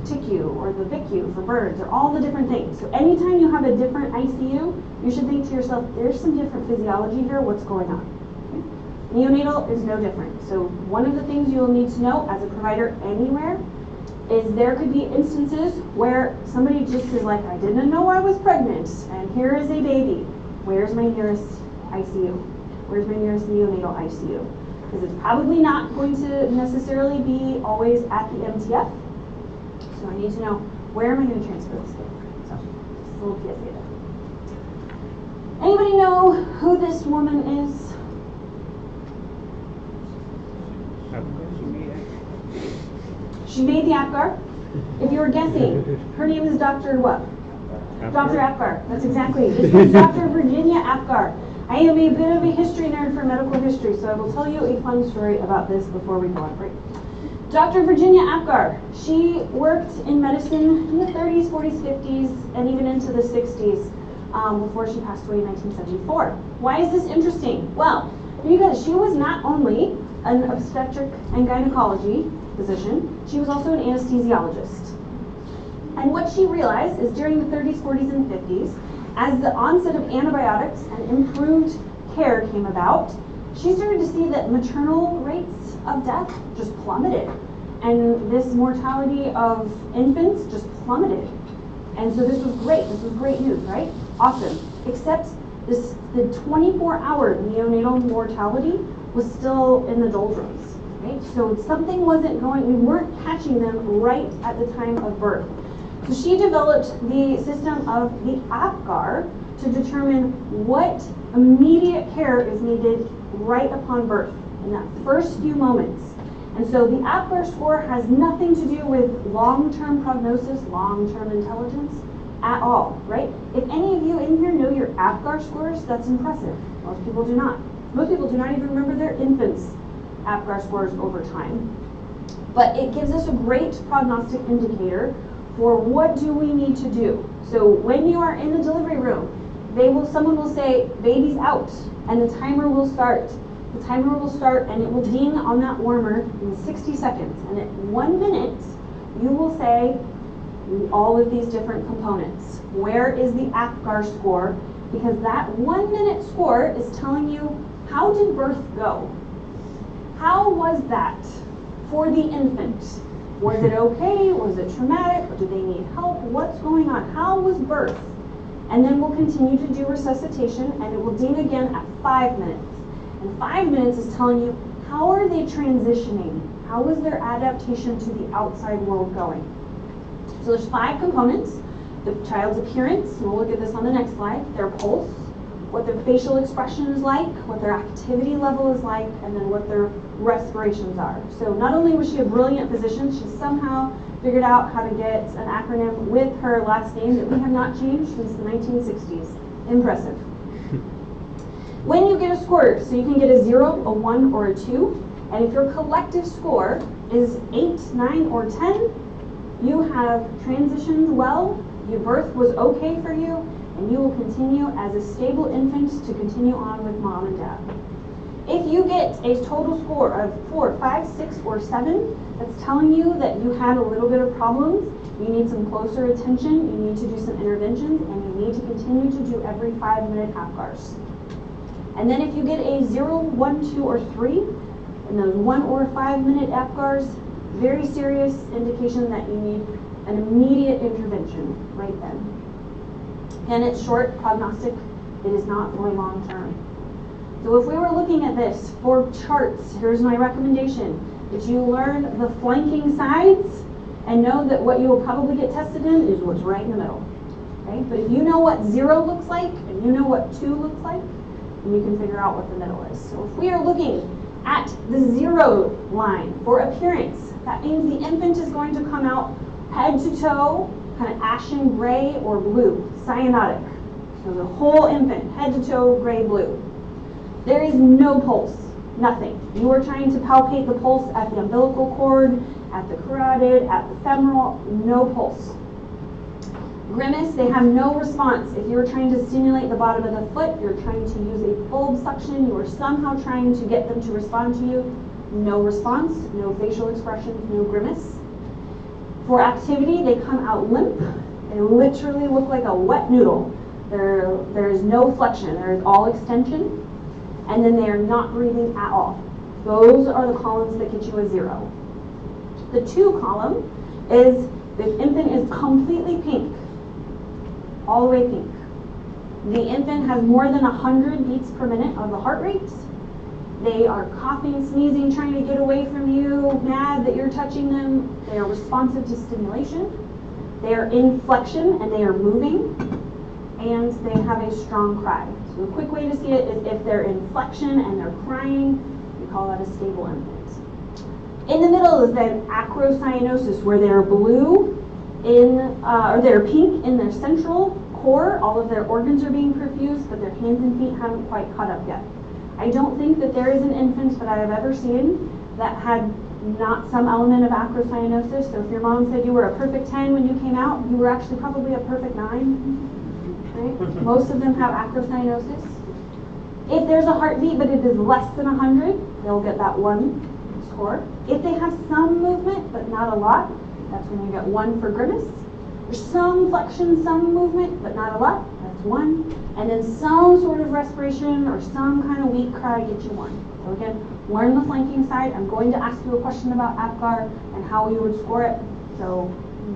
TICU or the VICU for birds, or all the different things. So anytime you have a different ICU, you should think to yourself, there's some different physiology here, what's going on? Okay? Neonatal is no different. So one of the things you'll need to know as a provider anywhere is there could be instances where somebody just is like, I didn't know I was pregnant, and here is a baby. Where's my nearest ICU? Where's my nearest neonatal ICU? Because it's probably not going to necessarily be always at the MTF. So I need to know, where am I going to transfer this kid? So just a little PSA there. Anybody know who this woman is? She made the APGAR. If you were guessing, her name is Dr. what? Dr. Apgar. That's exactly. This is Dr. Virginia Apgar. I am a bit of a history nerd for medical history, so I will tell you a fun story about this before we go on break. Dr. Virginia Apgar, she worked in medicine in the 30s, 40s, 50s, and even into the 60s before she passed away in 1974. Why is this interesting? Well, because she was not only an obstetric and gynecology physician, she was also an anesthesiologist. And what she realized is during the 30s, 40s, and 50s, as the onset of antibiotics and improved care came about, she started to see that maternal rates of death just plummeted. And this mortality of infants just plummeted. And so this was great. This was great news, right? Awesome. Except the 24-hour neonatal mortality was still in the doldrums, right? So something wasn't going, we weren't catching them right at the time of birth. So she developed the system of the APGAR to determine what immediate care is needed right upon birth in that first few moments. And so the APGAR score has nothing to do with long-term prognosis, long-term intelligence at all, right? If any of you in here know your APGAR scores, that's impressive. Most people do not. Most people do not even remember their infants' APGAR scores over time. But it gives us a great prognostic indicator for what do we need to do. So when you are in the delivery room, someone will say, baby's out, and the timer will start. The timer will start and it will ding on that warmer in 60 seconds. And at 1 minute, you will say all of these different components. Where is the APGAR score? Because that 1 minute score is telling you, how did birth go? How was that for the infant? Was it okay? Was it traumatic? Or did they need help? What's going on? How was birth? And then we'll continue to do resuscitation, and it will ding again at 5 minutes. And 5 minutes is telling you, how are they transitioning? How is their adaptation to the outside world going? So there's 5 components. The child's appearance, and we'll look at this on the next slide, their pulse, what their facial expression is like, what their activity level is like, and then what their respirations are. So not only was she a brilliant physician, she somehow figured out how to get an acronym with her last name that we have not changed since the 1960s. Impressive. When you get a score, so you can get a 0, a 1, or a 2, and if your collective score is 8, 9, or 10, you have transitioned well, your birth was okay for you, and you will continue as a stable infant to continue on with mom and dad. If you get a total score of 4, 5, 6, or 7, that's telling you that you had a little bit of problems, you need some closer attention, you need to do some interventions, and you need to continue to do every 5-minute APGARs. And then if you get a 0, 1, 2, or 3, and those 1 or 5-minute APGARs, very serious indication that you need an immediate intervention right then. And it's short prognostic, it is not very long term. So if we were looking at this for charts, here's my recommendation, that you learn the flanking sides and know that what you will probably get tested in is what's right in the middle. Okay? But if you know what 0 looks like and you know what 2 looks like, then you can figure out what the middle is. So if we are looking at the 0 line for appearance, that means the infant is going to come out head to toe, kind of ashen gray or blue, cyanotic. So the whole infant, head to toe, gray, blue. There is no pulse, nothing. You are trying to palpate the pulse at the umbilical cord, at the carotid, at the femoral, no pulse. Grimace, they have no response. If you're trying to stimulate the bottom of the foot, you're trying to use a bulb suction, you are somehow trying to get them to respond to you, no response, no facial expressions, no grimace. For activity, they come out limp. They literally look like a wet noodle. There is no flexion, there is all extension, and then they are not breathing at all. Those are the columns that get you a 0. The 2 column is the infant is completely pink, all the way pink. The infant has more than 100 beats per minute of the heart rate. They are coughing, sneezing, trying to get away from you, mad that you're touching them. They are responsive to stimulation. They are in flexion and they are moving. And they have a strong cry. So a quick way to see it is if they're in flexion and they're crying, we call that a stable infant. In the middle is then acrocyanosis, where they're blue or they're pink in their central core. All of their organs are being perfused, but their hands and feet haven't quite caught up yet. I don't think that there is an infant that I have ever seen that had not some element of acrocyanosis. So if your mom said you were a perfect 10 when you came out, you were actually probably a perfect 9. Right? Most of them have acrocyanosis. If there's a heartbeat but it is less than 100, they'll get that 1 score. If they have some movement but not a lot, that's when you get 1 for grimace. There's some flexion, some movement, but not a lot, that's 1. And then some sort of respiration or some kind of weak cry gets you 1. So again, learn the flanking side. I'm going to ask you a question about APGAR and how you would score it. So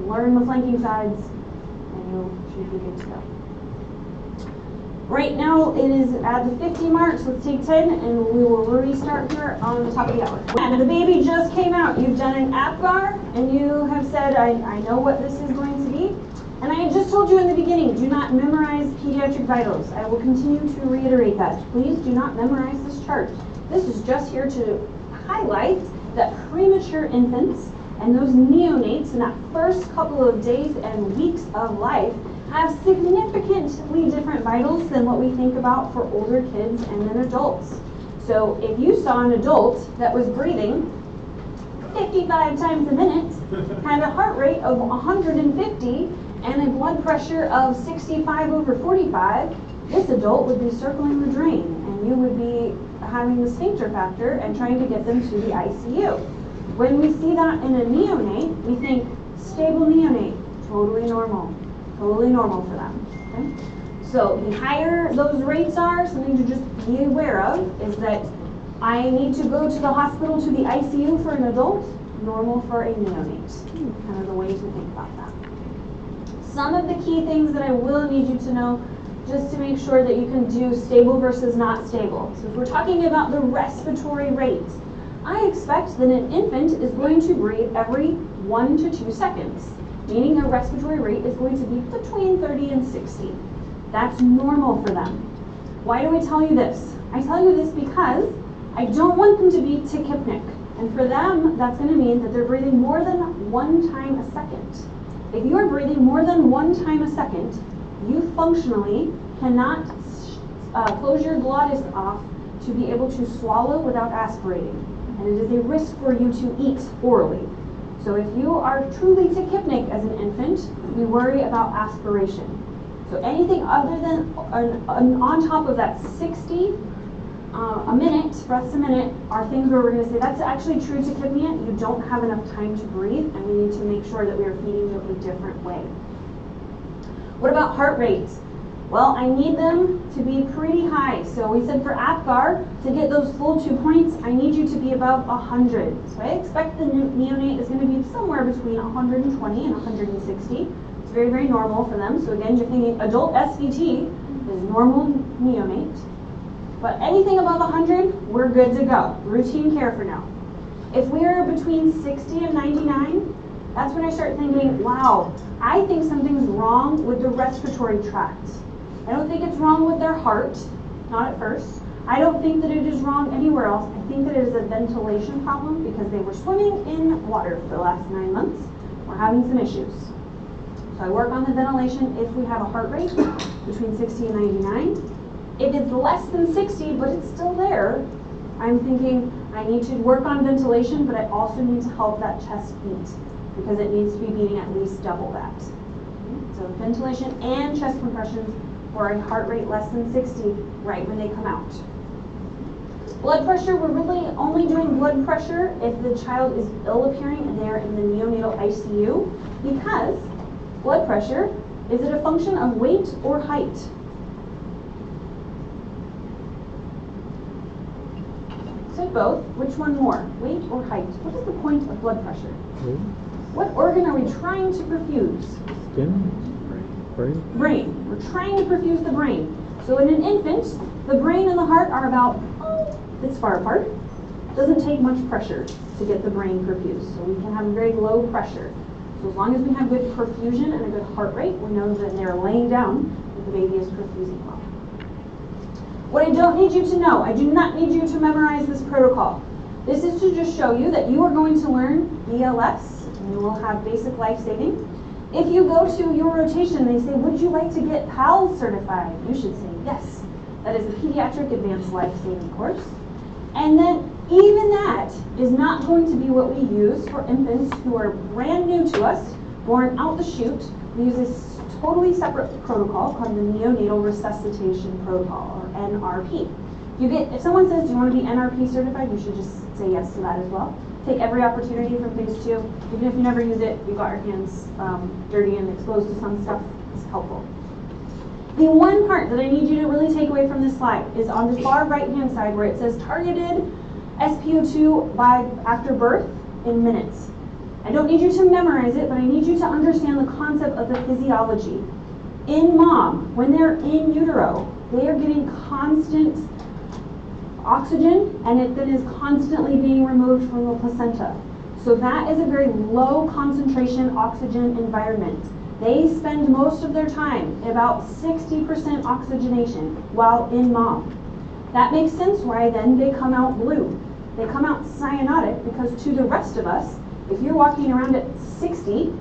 learn the flanking sides and you should be good to go. Right now it is at the 50 mark, so let's take 10 and we will restart here on the top of the hour. And the baby just came out. You've done an APGAR and you have said, I know what this is going to be. And I just told you in the beginning, do not memorize pediatric vitals. I will continue to reiterate that. Please do not memorize this chart. This is just here to highlight that premature infants and those neonates in that first couple of days and weeks of life have significantly different vitals than what we think about for older kids and then adults. So if you saw an adult that was breathing 55 times a minute, had a heart rate of 150, and a blood pressure of 65/45, this adult would be circling the drain, and you would be having the sphincter factor and trying to get them to the ICU. When we see that in a neonate, we think stable neonate, totally normal for them. Okay? So the higher those rates are, something to just be aware of is that I need to go to the hospital to the ICU for an adult, normal for a neonate. Kind of the way to think about that. Some of the key things that I will need you to know just to make sure that you can do stable versus not stable. So if we're talking about the respiratory rate, I expect that an infant is going to breathe every 1 to 2 seconds, meaning their respiratory rate is going to be between 30 and 60. That's normal for them. Why do I tell you this? I tell you this because I don't want them to be tachypnic. And for them, that's going to mean that they're breathing more than 1 time a second. If you are breathing more than 1 time a second, you functionally cannot close your glottis off to be able to swallow without aspirating. And it is a risk for you to eat orally. So if you are truly tachypnic as an infant, we worry about aspiration. So anything other than on top of that 60 a minute, breaths a minute, are things where we're going to say that's actually true tachypnea. You don't have enough time to breathe, and we need to make sure that we are feeding you a different way. What about heart rate? Well, I need them to be pretty high. So we said for APGAR, to get those full 2 points, I need you to be above 100. So I expect the neonate is going to be somewhere between 120 and 160. It's very, very normal for them. So again, you're thinking adult SVT is normal neonate. But anything above 100, we're good to go. Routine care for now. If we're between 60 and 99, that's when I start thinking, wow, I think something's wrong with the respiratory tract. I don't think it's wrong with their heart, not at first. I don't think that it is wrong anywhere else. I think that it is a ventilation problem because they were swimming in water for the last 9 months. We're having some issues. So I work on the ventilation if we have a heart rate between 60 and 99. If it's less than 60, but it's still there, I'm thinking I need to work on ventilation, but I also need to help that chest beat because it needs to be beating at least double that. So ventilation and chest compressions for a heart rate less than 60 right when they come out. Blood pressure, we're really only doing blood pressure if the child is ill appearing and they're in the neonatal ICU because blood pressure, is it a function of weight or height? Said both. Which one more? Weight or height? What is the point of blood pressure? What organ are we trying to perfuse? Skin? Brain? Brain. We're trying to perfuse the brain. So in an infant, the brain and the heart are about this far apart. It doesn't take much pressure to get the brain perfused. So we can have very low pressure. So as long as we have good perfusion and a good heart rate, we know that they're laying down that the baby is perfusing well. What I don't need you to know, I do not need you to memorize this protocol. This is to just show you that you are going to learn BLS, and you will have basic life saving. If you go to your rotation, they say, would you like to get PALS certified? You should say yes. That is the Pediatric Advanced Life Saving course. And then even that is not going to be what we use for infants who are brand new to us, born out the chute. We use this totally separate protocol called the Neonatal Resuscitation Protocol, or NRP. If someone says, do you want to be NRP certified, you should just say yes to that as well. Take every opportunity from phase 2. Even if you never use it, you got your hands dirty and exposed to some stuff, it's helpful. The one part that I need you to really take away from this slide is on the far right-hand side where it says targeted SpO2 after birth in minutes. I don't need you to memorize it, but I need you to understand the concept of the physiology. In mom, when they're in utero, they are getting constant oxygen, and it then is constantly being removed from the placenta. So that is a very low concentration oxygen environment. They spend most of their time, about 60% oxygenation, while in mom. That makes sense why then they come out blue. They come out cyanotic because to the rest of us, if you're walking around at 60,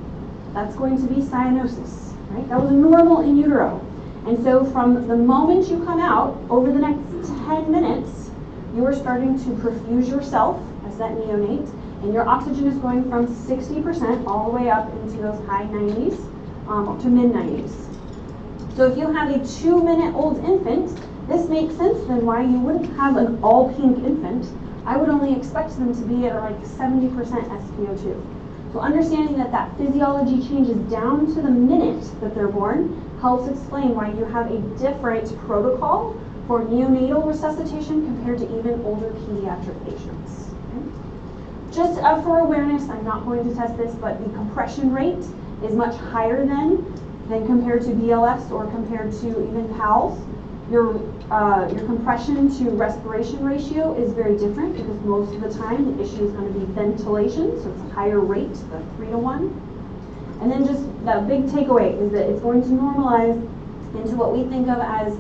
that's going to be cyanosis, right? That was normal in utero. And so from the moment you come out, over the next 10 minutes, you are starting to perfuse yourself as that neonate, and your oxygen is going from 60% all the way up into those high 90s, up to mid 90s. So if you have a 2-minute-old infant, this makes sense then why you wouldn't have an all pink infant. I would only expect them to be at like 70% SpO2. So understanding that that physiology changes down to the minute that they're born helps explain why you have a different protocol for neonatal resuscitation compared to even older pediatric patients. Okay? Just for awareness, I'm not going to test this, but the compression rate is much higher than than compared to BLS or compared to even PALS. Your compression to respiration ratio is very different because most of the time the issue is going to be ventilation, so it's a higher rate, the 3 to 1. And then just that big takeaway is that it's going to normalize into what we think of as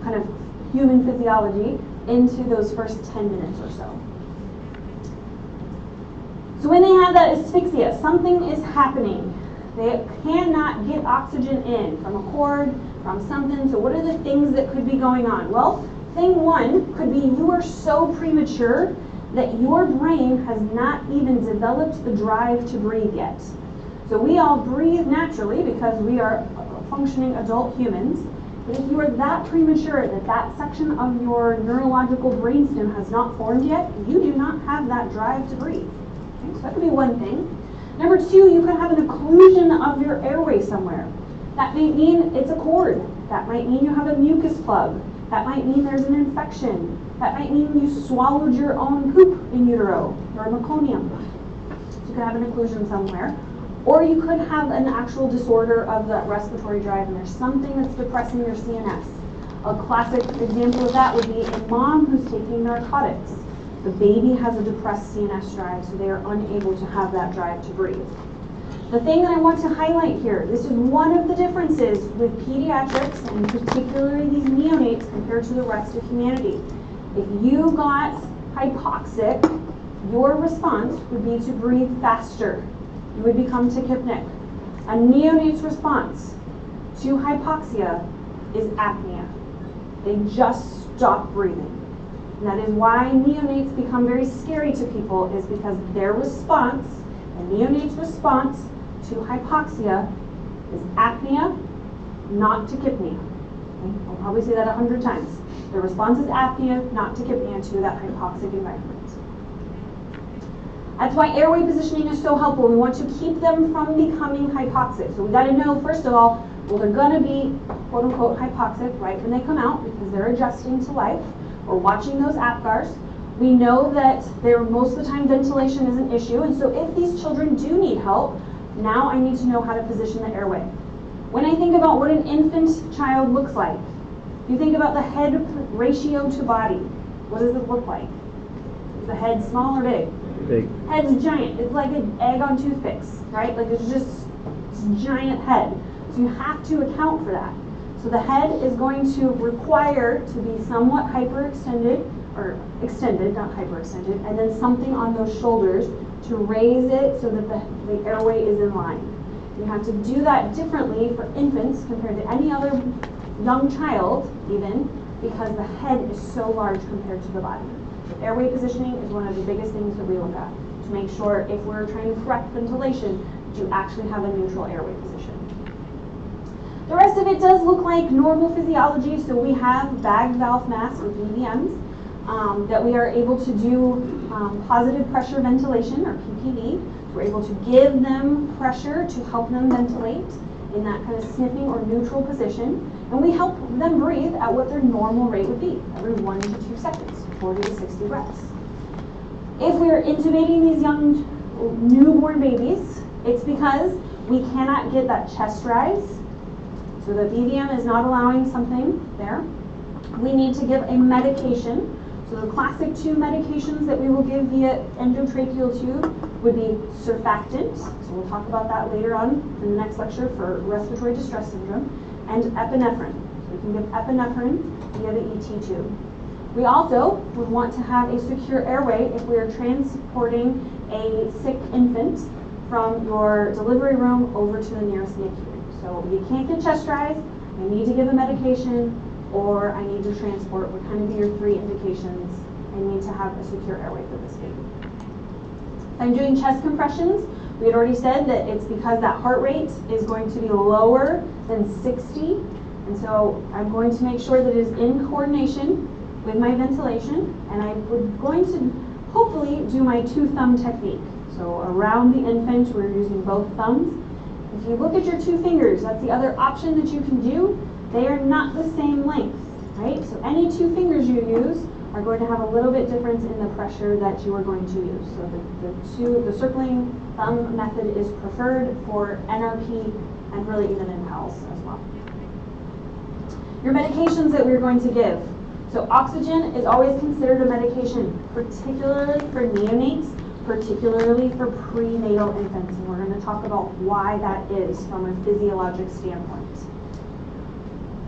kind of human physiology into those first 10 minutes or so. So when they have that asphyxia, something is happening. They cannot get oxygen in from a cord, from something. So what are the things that could be going on? Well, thing one could be you are so premature that your brain has not even developed the drive to breathe yet. So we all breathe naturally because we are functioning adult humans. But if you are that premature that that section of your neurological brainstem has not formed yet, you do not have that drive to breathe. Okay, so that could be one thing. Number two, you could have an occlusion of your airway somewhere. That might mean it's a cord. That might mean you have a mucus plug. That might mean there's an infection. That might mean you swallowed your own poop in utero or meconium. So you could have an occlusion somewhere. Or you could have an actual disorder of the respiratory drive and there's something that's depressing your CNS. A classic example of that would be a mom who's taking narcotics. The baby has a depressed CNS drive, so they are unable to have that drive to breathe. The thing that I want to highlight here, this is one of the differences with pediatrics and particularly these neonates compared to the rest of humanity. If you got hypoxic, your response would be to breathe faster. You would become tachypnic. A neonate's response to hypoxia is apnea. They just stop breathing. And that is why neonates become very scary to people, is because their response, a neonate's response to hypoxia is apnea, not tachypnea. Okay? I'll probably say that 100 times. Their response is apnea, not tachypnea to that hypoxic environment. That's why airway positioning is so helpful. We want to keep them from becoming hypoxic. So we got to know, first of all, well, they're going to be quote unquote hypoxic right when they come out because they're adjusting to life. We're watching those APGARs. We know that most of the time ventilation is an issue, and so if these children do need help, now I need to know how to position the airway. When I think about what an infant child looks like, you think about the head ratio to body. What does it look like? Is the head small or big? Big. Head's giant. It's like an egg on toothpicks, right? Like it's just this giant head. So you have to account for that. So the head is going to require to be somewhat hyperextended, or extended, not hyperextended, and then something on those shoulders to raise it so that the airway is in line. You have to do that differently for infants compared to any other young child, even, because the head is so large compared to the body. So airway positioning is one of the biggest things that we look at to make sure if we're trying to correct ventilation, that you actually have a neutral airway position. The rest of it does look like normal physiology, so we have bagged valve masks with BVMs that we are able to do positive pressure ventilation, or PPV. We're able to give them pressure to help them ventilate in that kind of sniffing or neutral position, and we help them breathe at what their normal rate would be, every 1 to 2 seconds, 40 to 60 breaths. If we're intubating these young newborn babies, it's because we cannot get that chest rise. So the BVM is not allowing something there. We need to give a medication. So the classic 2 medications that we will give via endotracheal tube would be surfactant. So we'll talk about that later on in the next lecture for respiratory distress syndrome, and epinephrine. So we can give epinephrine via the ET tube. We also would want to have a secure airway if we are transporting a sick infant from your delivery room over to the nearest NICU. So you can't get chest rise, I need to give a medication, or I need to transport would kind of be your 3 indications. I need to have a secure airway for this baby. If I'm doing chest compressions, we had already said that it's because that heart rate is going to be lower than 60. And so I'm going to make sure that it is in coordination with my ventilation. And I'm going to hopefully do my 2-thumb technique. So around the infant, we're using both thumbs. If you look at your 2 fingers, that's the other option that you can do. They are not the same length, right? So any 2 fingers you use are going to have a little bit difference in the pressure that you are going to use. So the circling thumb method is preferred for NRP and really even in PALS as well. Your medications that we're going to give. So oxygen is always considered a medication, particularly for neonates, particularly for prenatal infants, and we're going to talk about why that is from a physiologic standpoint.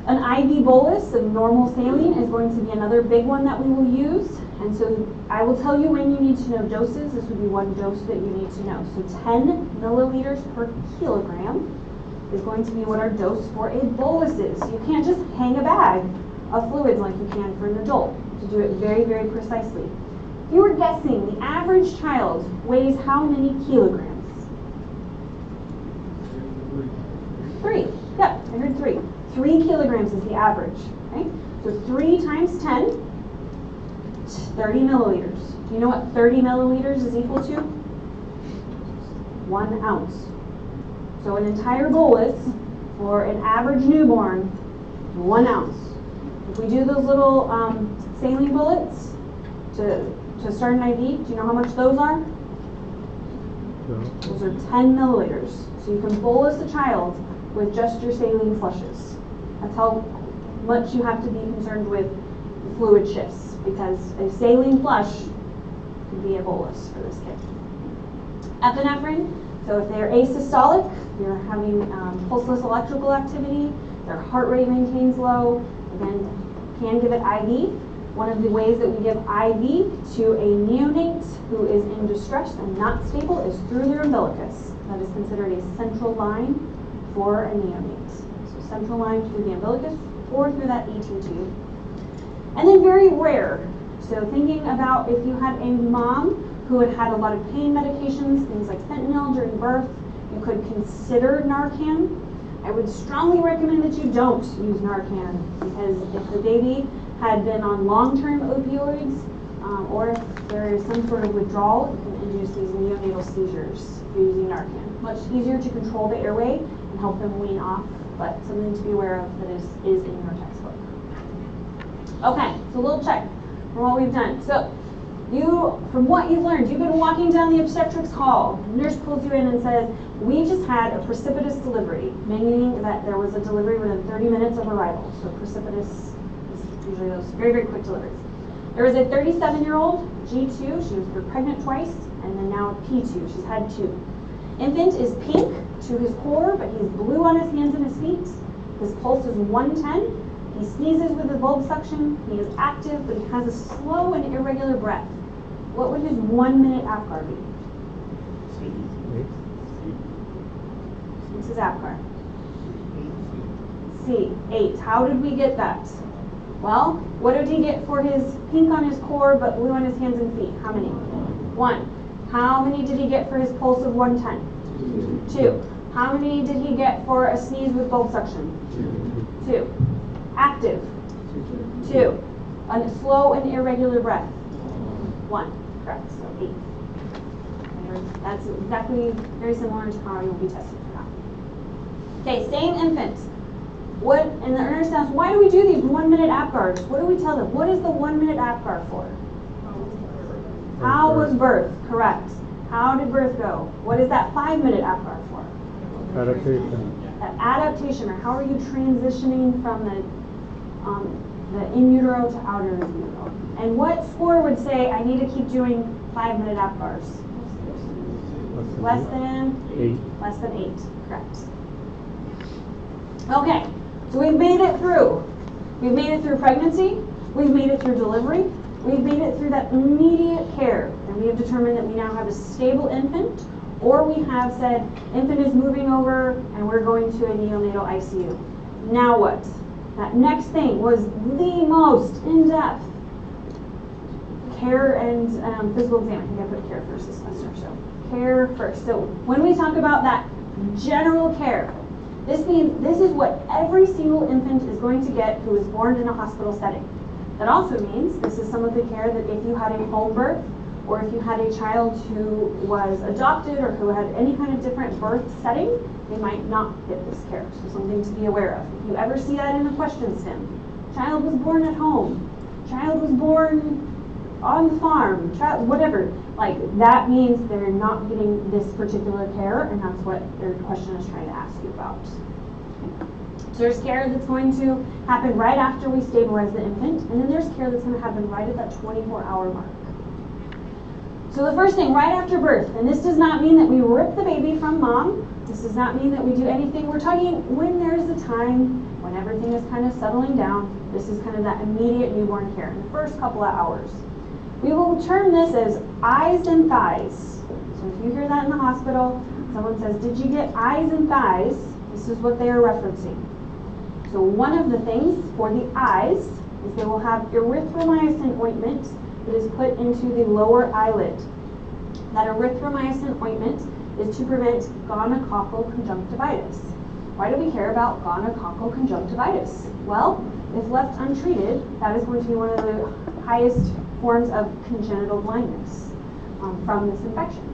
An IV bolus of normal saline is going to be another big one that we will use, and so I will tell you when you need to know doses. This would be one dose that you need to know. So 10 milliliters per kilogram is going to be what our dose for a bolus is. So you can't just hang a bag of fluids like you can for an adult, to do it very, very precisely. If you were guessing, the average child weighs how many kilograms? 3. Yep, I heard 3. 3 kilograms is the average, okay? So 3 times 10, 30 milliliters. Do you know what 30 milliliters is equal to? 1 ounce. So an entire bolus for an average newborn, 1 ounce. If we do those little saline bullets to start an IV, do you know how much those are? No. Those are 10 milliliters. So you can bolus a child with just your saline flushes. That's how much you have to be concerned with fluid shifts, because a saline flush could be a bolus for this kid. Epinephrine, so if they're asystolic, you're having pulseless electrical activity, their heart rate maintains low, again, can give it IV. One of the ways that we give IV to a neonate who is in distress and not stable is through their umbilicus. That is considered a central line for a neonate. So central line through the umbilicus or through that ET tube. And then very rare. So thinking about if you had a mom who had had a lot of pain medications, things like fentanyl during birth, you could consider Narcan. I would strongly recommend that you don't use Narcan, because if the baby had been on long-term opioids, or if there is some sort of withdrawal, it can induce these neonatal seizures using Narcan. Much easier to control the airway and help them wean off, but something to be aware of that is in your textbook. Okay, so a little check from what we've done. So from what you've learned, you've been walking down the obstetrics hall, the nurse pulls you in and says, we just had a precipitous delivery, meaning that there was a delivery within 30 minutes of arrival. So precipitous is usually those very, very quick deliveries. There was a 37-year-old G2, she was pregnant twice, and then now P2, she's had 2. Infant is pink to his core, but he's blue on his hands and his feet. His pulse is 110. He sneezes with his bulb suction. He is active, but he has a slow and irregular breath. What would his 1-minute APGAR be? What's his APGAR? C, 8. How did we get that? Well, what did he get for his pink on his core but blue on his hands and feet? How many? 1. How many did he get for his pulse of 110? 2. How many did he get for a sneeze with bulb suction? 2. Active? 2. A slow and irregular breath? 1. Correct, so 8. That's exactly very similar to how you'll be tested for that. Okay, same infant. And the nurse asks, why do we do these 1-minute APGARs? What do we tell them? What is the 1-minute APGAR for? How was birth? Correct. How did birth go? What is that 5-minute APGAR for? Adaptation. Adaptation, or how are you transitioning from the in utero to outer in utero? And what score would say I need to keep doing 5-minute APGARs? Less than 8. Less than 8, correct. Okay, so we've made it through. We've made it through pregnancy. We've made it through delivery. We've made it through that immediate care. And we have determined that we now have a stable infant, or we have said infant is moving over and we're going to a neonatal ICU. Now what? That next thing was the most in-depth care and physical exam. I think I put care first this semester, so care first. So when we talk about that general care, this means this is what every single infant is going to get who is born in a hospital setting. That also means this is some of the care that if you had a home birth, or if you had a child who was adopted or who had any kind of different birth setting, they might not get this care. So something to be aware of. If you ever see that in a question stem, child was born at home, child was born on the farm, whatever. Like, that means they're not getting this particular care, and that's what their question is trying to ask you about. So there's care that's going to happen right after we stabilize the infant, and then there's care that's going to happen right at that 24-hour mark. So the first thing, right after birth, and this does not mean that we rip the baby from mom. This does not mean that we do anything. We're talking when there's a time when everything is kind of settling down. This is kind of that immediate newborn care in the first couple of hours. We will term this as eyes and thighs. So if you hear that in the hospital, someone says, did you get eyes and thighs? This is what they are referencing. So one of the things for the eyes is they will have erythromycin ointment that is put into the lower eyelid. That erythromycin ointment is to prevent gonococcal conjunctivitis. Why do we care about gonococcal conjunctivitis? Well, if left untreated, that is going to be one of the highest forms of congenital blindness from this infection.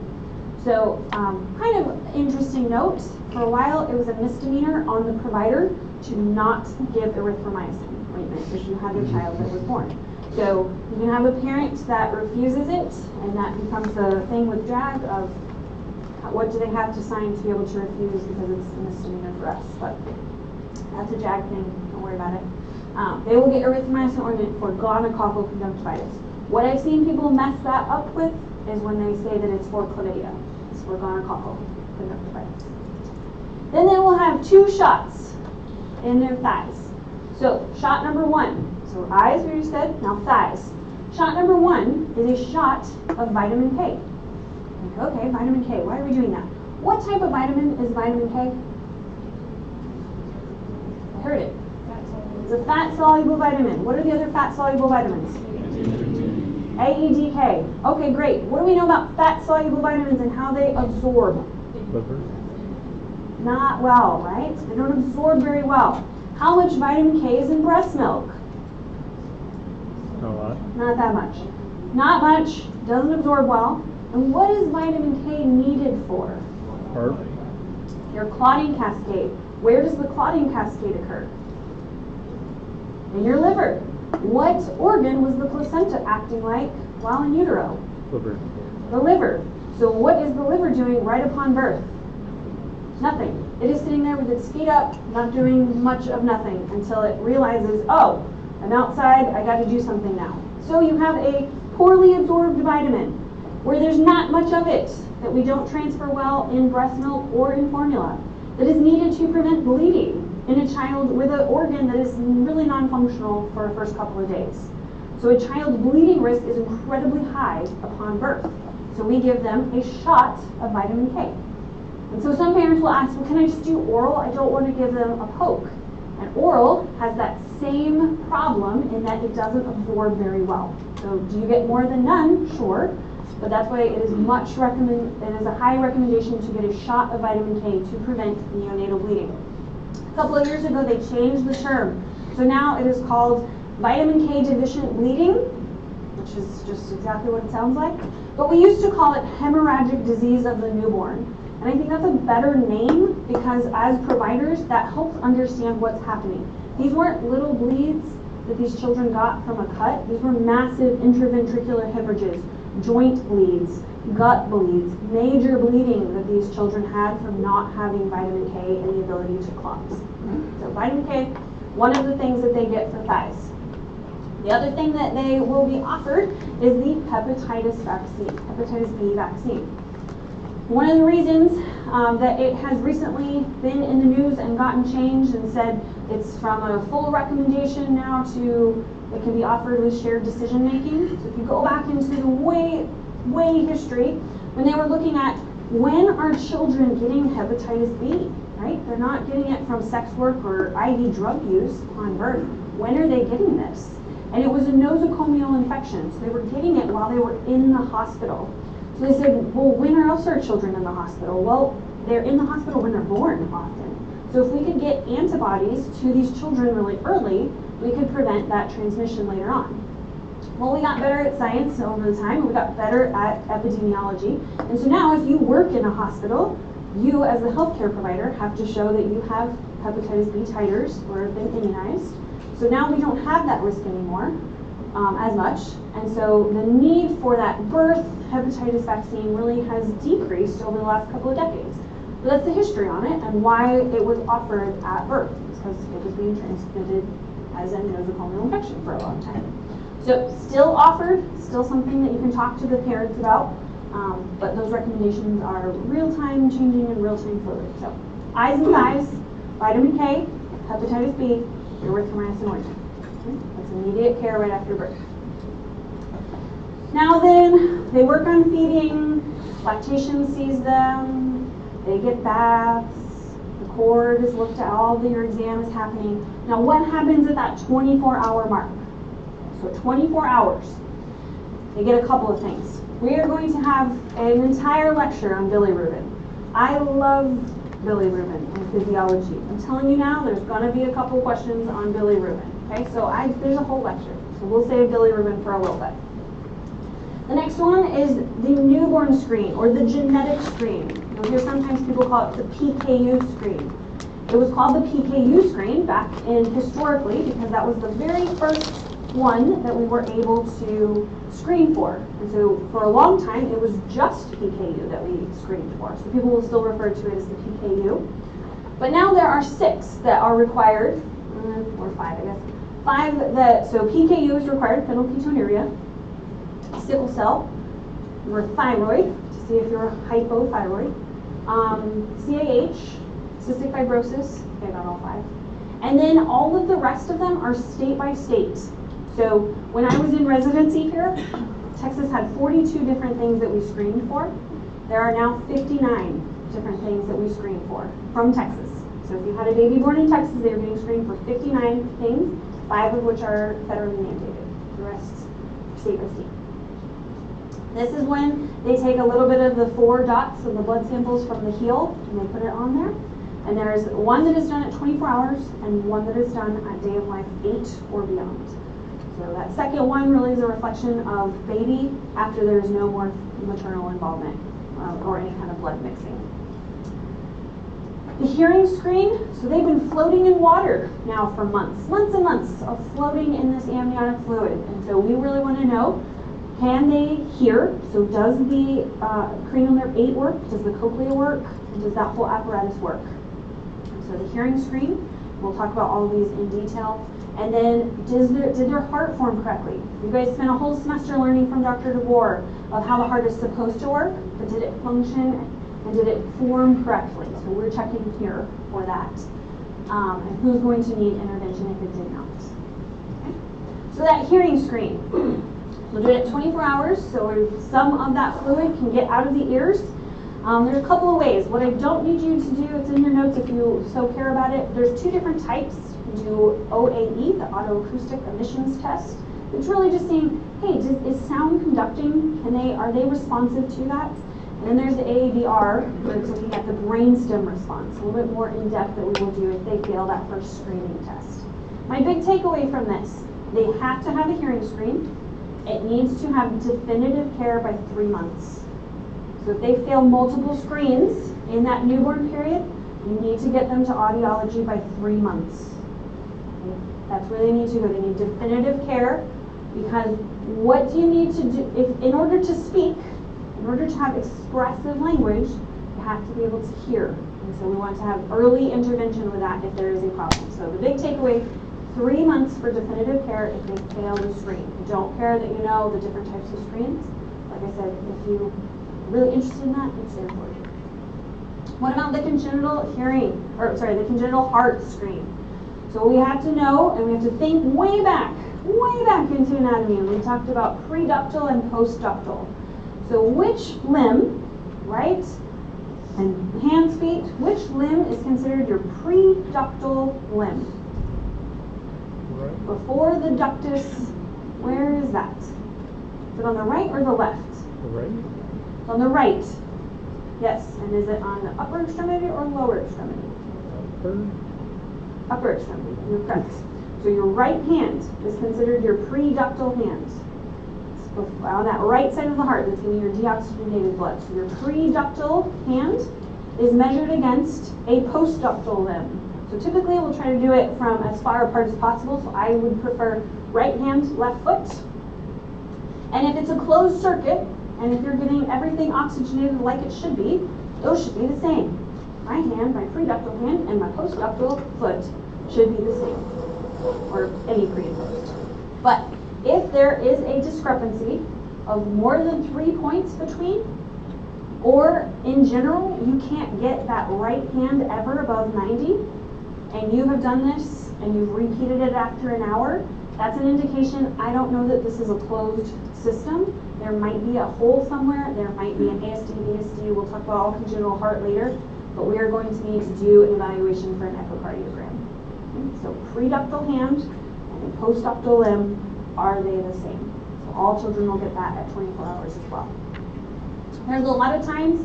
So, kind of interesting note, for a while it was a misdemeanor on the provider to not give erythromycin ointment if you have a child that was born. So you can have a parent that refuses it, and that becomes the thing with JAG of what do they have to sign to be able to refuse because it's a misdemeanor for us. But that's a JAG thing, don't worry about it. They will get erythromycin ointment for gonococcal conjunctivitis. What I've seen people mess that up with is when they say that it's for chlamydia. It's for gonococcal conjunctivitis. Then they will have 2 shots in their thighs. So shot number 1. So eyes, we just said, now thighs. Shot number 1 is a shot of vitamin K. Okay, vitamin K, why are we doing that? What type of vitamin is vitamin K? I heard it. It's a fat-soluble vitamin. What are the other fat-soluble vitamins? A, E, D, K. Okay, great. What do we know about fat-soluble vitamins and how they absorb? Liver. Not well, right? They don't absorb very well. How much vitamin K is in breast milk? A lot. Not that much. Not much. Doesn't absorb well. And what is vitamin K needed for? Heart. Your clotting cascade. Where does the clotting cascade occur? In your liver. What organ was the placenta acting like while in utero? Liver. The liver. So what is the liver doing right upon birth? Nothing. It is sitting there with its feet up, not doing much of nothing until it realizes, oh, I'm outside, I got to do something now. So you have a poorly absorbed vitamin where there's not much of it that we don't transfer well in breast milk or in formula that is needed to prevent bleeding in a child with an organ that is really non-functional for the first couple of days. So a child's bleeding risk is incredibly high upon birth. So we give them a shot of vitamin K. And so some parents will ask, well, can I just do oral? I don't want to give them a poke. And oral has that same problem in that it doesn't absorb very well. So do you get more than none? Sure. But that's why it is it is a high recommendation to get a shot of vitamin K to prevent neonatal bleeding. A couple of years ago, they changed the term. So now it is called vitamin K deficient bleeding, which is just exactly what it sounds like. But we used to call it hemorrhagic disease of the newborn. And I think that's a better name because as providers, that helps understand what's happening. These weren't little bleeds that these children got from a cut. These were massive intraventricular hemorrhages, joint bleeds, gut bleeds, major bleeding that these children had from not having vitamin K and the ability to clot. So vitamin K, one of the things that they get for thighs. The other thing that they will be offered is the hepatitis vaccine, hepatitis B vaccine. One of the reasons that it has recently been in the news and gotten changed and said it's from a full recommendation now to it can be offered with shared decision making. So if you go back into the way history, when they were looking at when are children getting hepatitis B, right? They're not getting it from sex work or IV drug use on birth. When are they getting this? And it was a nosocomial infection, so they were getting it while they were in the hospital. So they said, well, when are else are children in the hospital? Well, they're in the hospital when they're born often. So if we could get antibodies to these children really early, we could prevent that transmission later on. Well, we got better at science over the time, and we got better at epidemiology. And so now if you work in a hospital, you as a healthcare provider have to show that you have hepatitis B titers or have been immunized. So now we don't have that risk anymore. as much. And so the need for that birth hepatitis vaccine really has decreased over the last couple of decades. But that's the history on it and why it was offered at birth, because it was being transmitted as a nosocomial infection for a long time. So still offered, still something that you can talk to the parents about, but those recommendations are real-time changing and real-time fluid. So eyes and thighs, vitamin K, hepatitis B, erythromycin ointment. That's immediate care right after birth. Now then, they work on feeding, lactation sees them, they get baths, the cord is looked at, all of your exam is happening. Now what happens at that 24-hour mark? So 24 hours, they get a couple of things. We are going to have an entire lecture on bilirubin. I love bilirubin and physiology. I'm telling you now, there's going to be a couple questions on bilirubin. Okay, so there's a whole lecture. So we'll save bilirubin for a little bit. The next one is the newborn screen or the genetic screen. You'll hear sometimes people call it the PKU screen. It was called the PKU screen back in historically because that was the very first one that we were able to screen for. And so for a long time it was just PKU that we screened for. So people will still refer to it as the PKU. But now there are 6 that are required, or 5 I guess. 5 that, so PKU is required, phenylketonuria, sickle cell, or thyroid, to see if you're hypothyroid, CAH, cystic fibrosis, okay, not all 5. And then all of the rest of them are state by state. So when I was in residency here, Texas had 42 different things that we screened for. There are now 59 different things that we screen for from Texas. So if you had a baby born in Texas, they were getting screened for 59 things, 5 of which are federally mandated. The rest, state by state. This is when they take a little bit of the 4 dots of the blood samples from the heel and they put it on there. And there's one that is done at 24 hours and one that is done at day of life 8 or beyond. So that second one really is a reflection of baby after there's no more maternal involvement or any kind of blood mixing. The hearing screen, so they've been floating in water now for months and months of floating in this amniotic fluid. And so we really want to know, can they hear? So does the cranial nerve 8 work? Does the cochlea work? And does that whole apparatus work? And so the hearing screen, we'll talk about all of these in detail. And then, did their heart form correctly? You guys spent a whole semester learning from Dr. DeBoer of how the heart is supposed to work, but did it function and did it form correctly? So we're checking here for that. And who's going to need intervention if it did not? Okay. So that hearing screen, we'll do it at 24 hours, so some of that fluid can get out of the ears. There's a couple of ways. What I don't need you to do, it's in your notes if you so care about it, there's 2 different types. You do OAE, the Autoacoustic Emissions Test. It's really just saying, hey, is sound conducting? Are they responsive to that? And then there's the AABR, where it's looking at the brainstem response, a little bit more in depth that we will do if they fail that first screening test. My big takeaway from this, they have to have a hearing screen. It needs to have definitive care by 3 months. So if they fail multiple screens in that newborn period, you need to get them to audiology by 3 months. Okay? That's where they need to go. They need definitive care, because what do you need to do in order to speak, in order to have expressive language, you have to be able to hear. And so we want to have early intervention with that if there is a problem. So the big takeaway, 3 months for definitive care if they fail the screen. I don't care that you know the different types of screens. Like I said, if you're really interested in that, it's there for you. What about the congenital the congenital heart screen? So we have to know, and we have to think way back into anatomy, and we talked about preductal and postductal. So which limb, right, and hands, feet, which limb is considered your preductal limb? Right. Before the ductus, where is that? Is it on the right or the left? The right. It's on the right. Yes, and is it on the upper extremity or lower extremity? Upper extremity, you're correct. So your right hand is considered your preductal hand. It's on that right side of the heart that's giving your deoxygenated blood. So your preductal hand is measured against a postductal limb. So typically we'll try to do it from as far apart as possible. So I would prefer right hand, left foot. And if it's a closed circuit, and if you're getting everything oxygenated like it should be, those should be the same. My hand, my preductal hand, and my postductal foot should be the same, or any pre and post. But if there is a discrepancy of more than 3 points between, or in general, you can't get that right hand ever above 90, and you have done this and you've repeated it after an hour, that's an indication I don't know that this is a closed system. There might be a hole somewhere, there might be an ASD, VSD, we'll talk about all congenital heart later, but we are going to need to do an evaluation for an echocardiogram. Okay? So preductal hand and postductal limb, are they the same? So all children will get that at 24 hours as well. There's a lot of times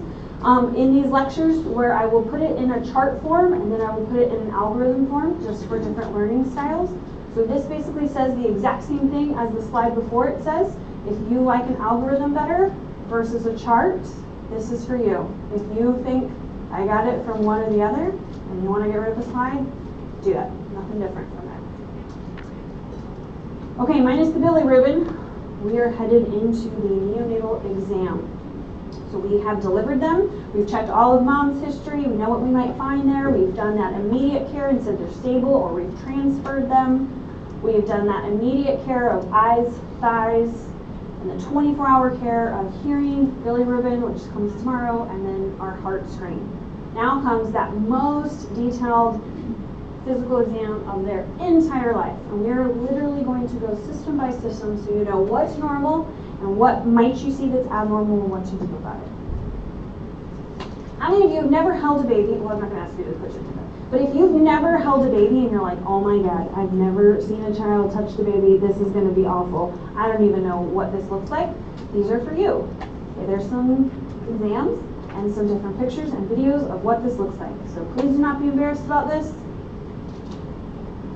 in these lectures where I will put it in a chart form and then I will put it in an algorithm form just for different learning styles. So this basically says the exact same thing as the slide before it says. If you like an algorithm better versus a chart, this is for you. If you think I got it from one or the other and you want to get rid of the slide, do that. Nothing different from that. Okay, minus the bilirubin, we are headed into the neonatal exam. So we have delivered them, we've checked all of mom's history, we know what we might find there, we've done that immediate care and said they're stable, or we've transferred them. We've done that immediate care of eyes, thighs, and the 24-hour care of hearing, bilirubin, which comes tomorrow, and then our heart screen. Now comes that most detailed physical exam of their entire life. And we're literally going to go system by system so you know what's normal and what might you see that's abnormal and what to do about it. How many of you have never held a baby? Well, I'm not going to ask you to push it to that. But if you've never held a baby and you're like, oh my God, I've never seen a child touch the baby, this is going to be awful. I don't even know what this looks like. These are for you. Okay, there's some exams and some different pictures and videos of what this looks like. So please do not be embarrassed about this.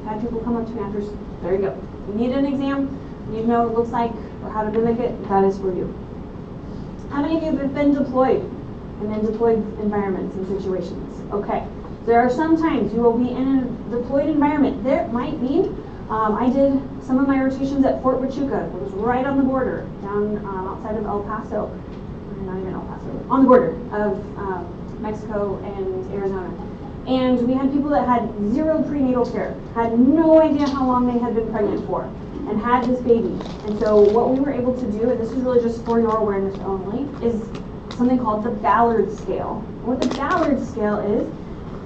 I've had people come up to me after, there you go. You need an exam, you need to know what it looks like or how to mimic it, that is for you. How many of you have been deployed and in deployed environments and situations? Okay. There are some times you will be in a deployed environment. There might be, I did some of my rotations at Fort Huachuca. It was right on the border, down outside of El Paso, not even El Paso, on the border of Mexico and Arizona. And we had people that had zero prenatal care, had no idea how long they had been pregnant for, and had this baby. And so what we were able to do, and this is really just for your awareness only, is something called the Ballard scale. And what the Ballard scale is,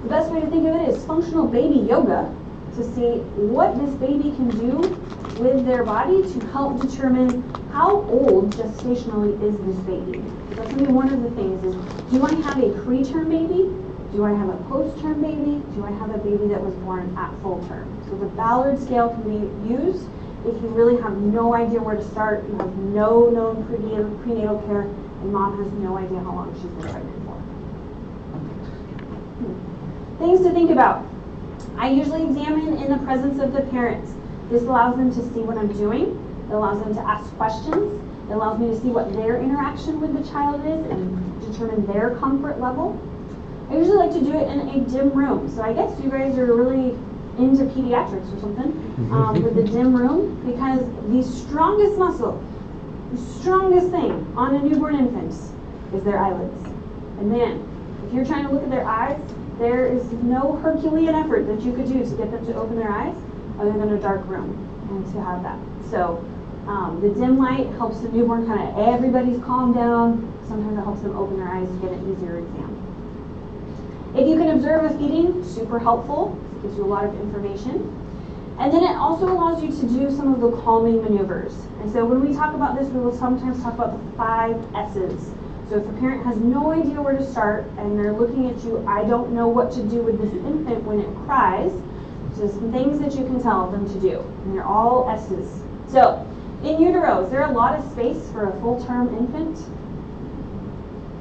the best way to think of it is functional baby yoga to see what this baby can do with their body to help determine how old gestationally is this baby. That's going to be one of the things is, do I have a preterm baby? Do I have a post-term baby? Do I have a baby that was born at full term? So the Ballard scale can be used if you really have no idea where to start, you have no known prenatal care, and mom has no idea how long she's been pregnant for. Things to think about. I usually examine in the presence of the parents. This allows them to see what I'm doing. It allows them to ask questions. It allows me to see what their interaction with the child is and determine their comfort level. I usually like to do it in a dim room. So I guess you guys are really into pediatrics or something with the dim room, because the strongest muscle, the strongest thing on a newborn infant is their eyelids. And man, if you're trying to look at their eyes, there is no Herculean effort that you could do to get them to open their eyes other than a dark room and to have that. So the dim light helps the newborn kind of, everybody's calmed down. Sometimes it helps them open their eyes to get an easier exam. If you can observe a feeding, super helpful. It gives you a lot of information. And then it also allows you to do some of the calming maneuvers. And so when we talk about this, we will sometimes talk about the 5 S's. So if a parent has no idea where to start and they're looking at you, I don't know what to do with this infant when it cries, so some things that you can tell them to do. And they're all S's. So in utero, is there a lot of space for a full-term infant?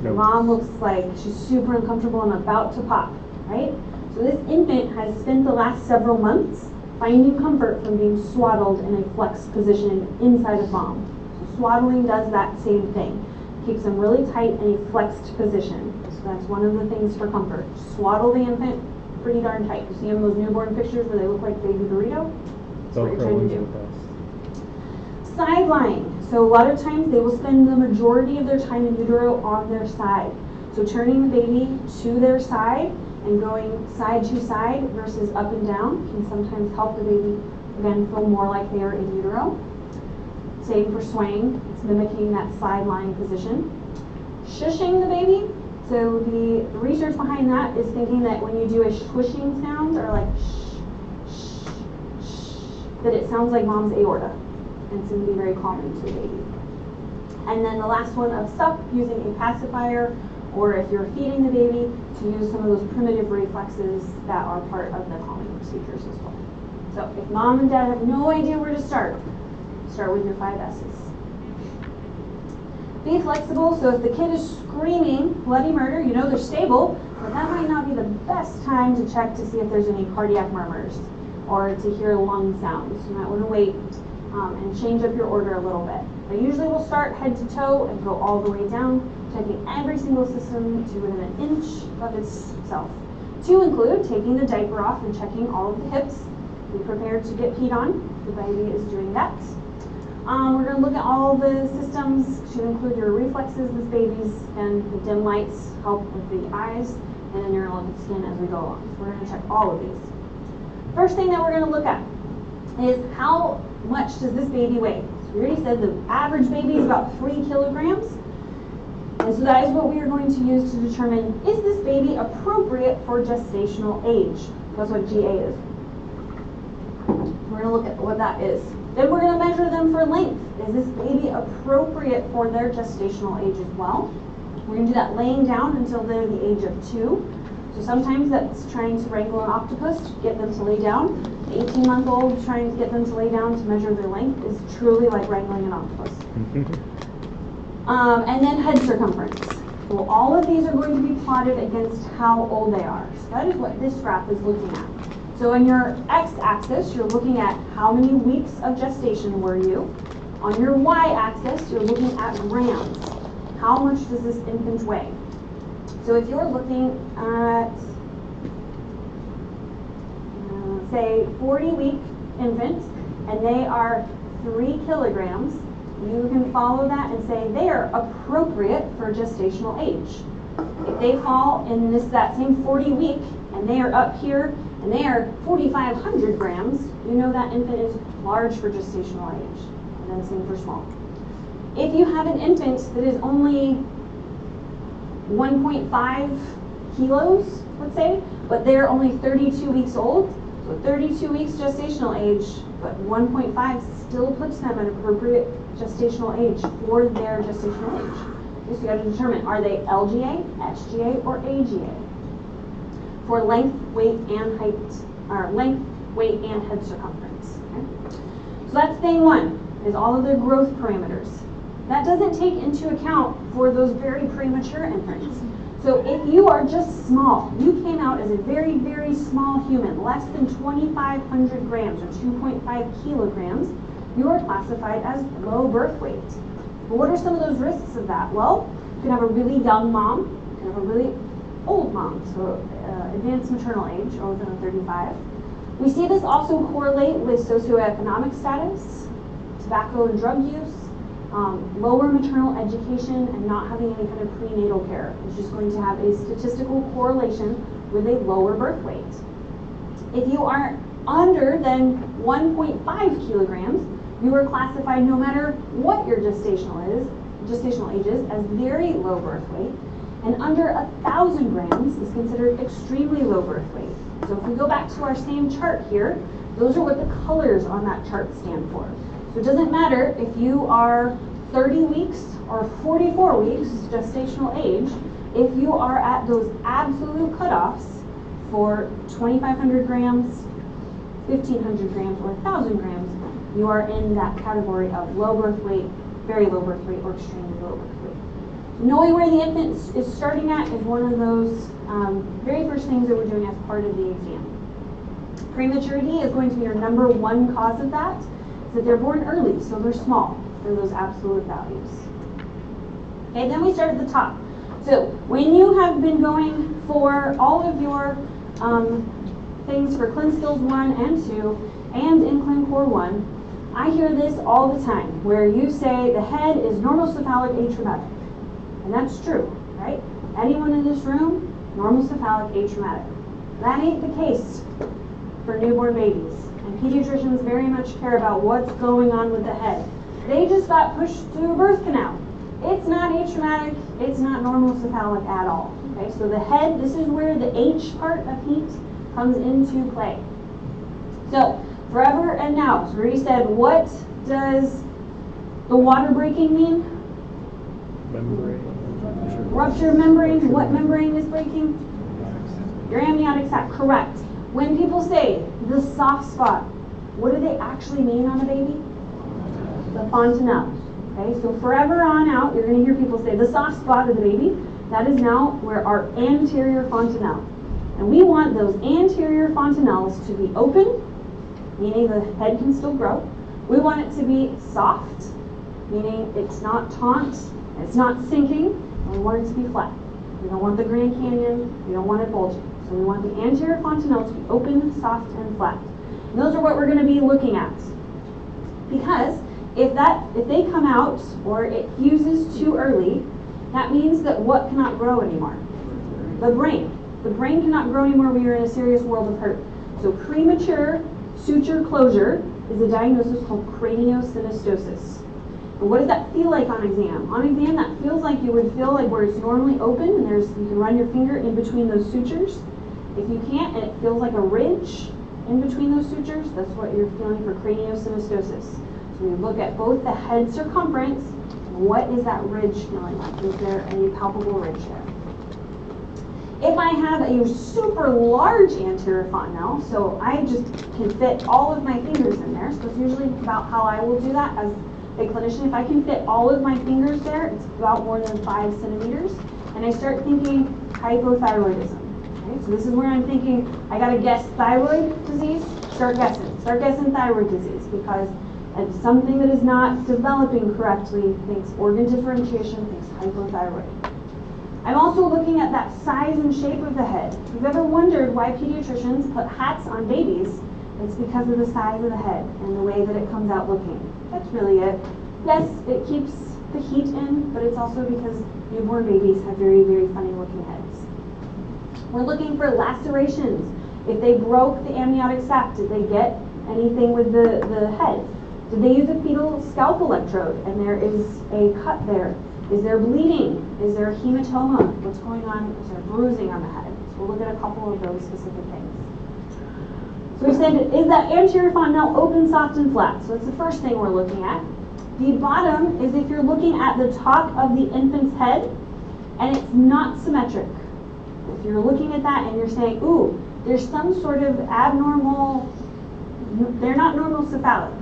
Nope. Mom looks like she's super uncomfortable and about to pop, right? So this infant has spent the last several months finding comfort from being swaddled in a flexed position inside of mom. So swaddling does that same thing. Keeps them really tight in a flexed position. So that's one of the things for comfort. Swaddle the infant, pretty darn tight. You see in those newborn pictures where they look like baby burrito? That's what you're Velcro trying ones to are do. the best. Side lying. So a lot of times they will spend the majority of their time in utero on their side. So turning the baby to their side and going side to side versus up and down can sometimes help the baby, again, feel more like they are in utero. Same for swaying. It's mimicking that side lying position. Shushing the baby. So the research behind that is thinking that when you do a swishing sound, or like shh, shh, shh, that it sounds like mom's aorta. And it's going to be very calming to the baby. And then the last one of suck, using a pacifier, or if you're feeding the baby, to use some of those primitive reflexes that are part of the calming procedures as well. So if mom and dad have no idea where to start with your 5 S's. Be flexible. So if the kid is screaming bloody murder, you know they're stable, but that might not be the best time to check to see if there's any cardiac murmurs or to hear lung sounds. You might want to wait and change up your order a little bit. But usually we'll start head to toe and go all the way down, checking every single system to within an inch of itself. To include taking the diaper off and checking all of the hips. Be prepared to get peed on. The baby is doing that. We're going to look at all the systems to include your reflexes as babies, and the dim lights help with the eyes and the neural look at skin as we go along. So we're going to check all of these. First thing that we're going to look at is how much does this baby weigh? So we already said the average baby is about 3 kilograms. And so that is what we are going to use to determine, is this baby appropriate for gestational age? That's what GA is. We're going to look at what that is. Then we're going to measure them for length. Is this baby appropriate for their gestational age as well? We're going to do that laying down until they're the age of 2. So sometimes that's trying to wrangle an octopus, get them to lay down. The 18-month-old trying to get them to lay down to measure their length is truly like wrangling an octopus. And then head circumference. Well, all of these are going to be plotted against how old they are. So that is what this graph is looking at. So in your x-axis, you're looking at how many weeks of gestation were you. On your y-axis, you're looking at grams. How much does this infant weigh? So if you're looking at, say, 40-week infant, and they are 3 kilograms, you can follow that and say they are appropriate for gestational age. If they fall in that same 40-week, and they are up here, and they are 4,500 grams, you know that infant is large for gestational age. And then same for small. If you have an infant that is only 1.5 kilos, let's say, but they're only 32 weeks old, so 32 weeks gestational age, but 1.5 still puts them at appropriate gestational age for their gestational age. So you have to determine, are they LGA, SGA, or AGA? For length, weight, and height, or length, weight, and head circumference. Okay? So that's thing 1, is all of the growth parameters. That doesn't take into account for those very premature infants. So if you are just small, you came out as a very, very small human, less than 2,500 grams or 2.5 kilograms, you are classified as low birth weight. But what are some of those risks of that? Well, you can have a really young mom, you can have a really old mom, so advanced maternal age, older than 35. We see this also correlate with socioeconomic status, tobacco and drug use, lower maternal education, and not having any kind of prenatal care. It's just going to have a statistical correlation with a lower birth weight. If you are under than 1.5 kilograms, you are classified, no matter what your gestational age is, as very low birth weight. And under 1,000 grams is considered extremely low birth weight. So if we go back to our same chart here, those are what the colors on that chart stand for. So it doesn't matter if you are 30 weeks or 44 weeks gestational age, if you are at those absolute cutoffs for 2,500 grams, 1,500 grams, or 1,000 grams, you are in that category of low birth weight, very low birth weight, or extremely low birth weight. Knowing where the infant is starting at is one of those very first things that we're doing as part of the exam. Prematurity is going to be your number 1 cause of that, is that they're born early, so they're small for those absolute values. Okay, then we start at the top. So when you have been going for all of your things for Clin Skills 1 and 2 and in Clin Core 1, I hear this all the time, where you say the head is normocephalic atraumatic. And that's true, right? Anyone in this room, normocephalic atraumatic. That ain't the case for newborn babies. And pediatricians very much care about what's going on with the head. They just got pushed through a birth canal. It's not atraumatic, it's not normocephalic at all. Okay, so the head, this is where the H part of heat comes into play. So, forever and now. So we already said, what does the water breaking mean? Membrane. Rupture of membrane. What membrane is breaking? Your amniotic sac, correct. When people say the soft spot, what do they actually mean on a baby? The fontanelle. Okay, so forever on out, you're going to hear people say the soft spot of the baby. That is now where our anterior fontanelle. And we want those anterior fontanelles to be open, meaning the head can still grow. We want it to be soft, meaning it's not taut, it's not sinking, and we want it to be flat. We don't want the Grand Canyon, we don't want it bulging. So we want the anterior fontanelle to be open, soft, and flat. And those are what we're going to be looking at. Because if they come out or it fuses too early, that means that what cannot grow anymore? The brain. The brain cannot grow anymore. We are in a serious world of hurt. So premature suture closure is a diagnosis called craniosynostosis. And what does that feel like on exam? On exam, that feels like you would feel like where it's normally open and you can run your finger in between those sutures. If you can't and it feels like a ridge in between those sutures, that's what you're feeling for craniosynostosis. So we look at both the head circumference and what is that ridge feeling like? Is there any palpable ridge there? If I have a super large anterior fontanelle, so I just can fit all of my fingers in there, so it's usually about how I will do that as a clinician. If I can fit all of my fingers there, it's about more than 5 centimeters, and I start thinking hypothyroidism. Okay? So this is where I'm thinking, I gotta guess thyroid disease, start guessing thyroid disease, because it's something that is not developing correctly, thinks organ differentiation, thinks hypothyroid. I'm also looking at that size and shape of the head. If you've ever wondered why pediatricians put hats on babies, it's because of the size of the head and the way that it comes out looking. That's really it. Yes, it keeps the heat in, but it's also because newborn babies have very, very funny looking heads. We're looking for lacerations. If they broke the amniotic sac, did they get anything with the head? Did they use a fetal scalp electrode and there is a cut there? Is there bleeding? Is there hematoma? What's going on? Is there bruising on the head? So we'll look at a couple of those specific things. So we said, is that anterior fontanelle open, soft, and flat? So that's the first thing we're looking at. The bottom is if you're looking at the top of the infant's head and it's not symmetric. If you're looking at that and you're saying, ooh, there's some sort of abnormal, they're not normocephalic.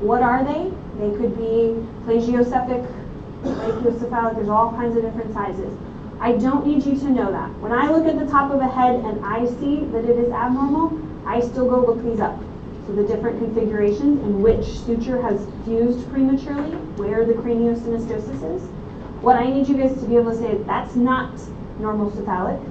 What are they? They could be plagiocephalic, brachiocephalic, there's all kinds of different sizes. I don't need you to know that. When I look at the top of a head and I see that it is abnormal, I still go look these up. So the different configurations and which suture has fused prematurely, where the craniosynostosis is. What I need you guys to be able to say, that's not normocephalic,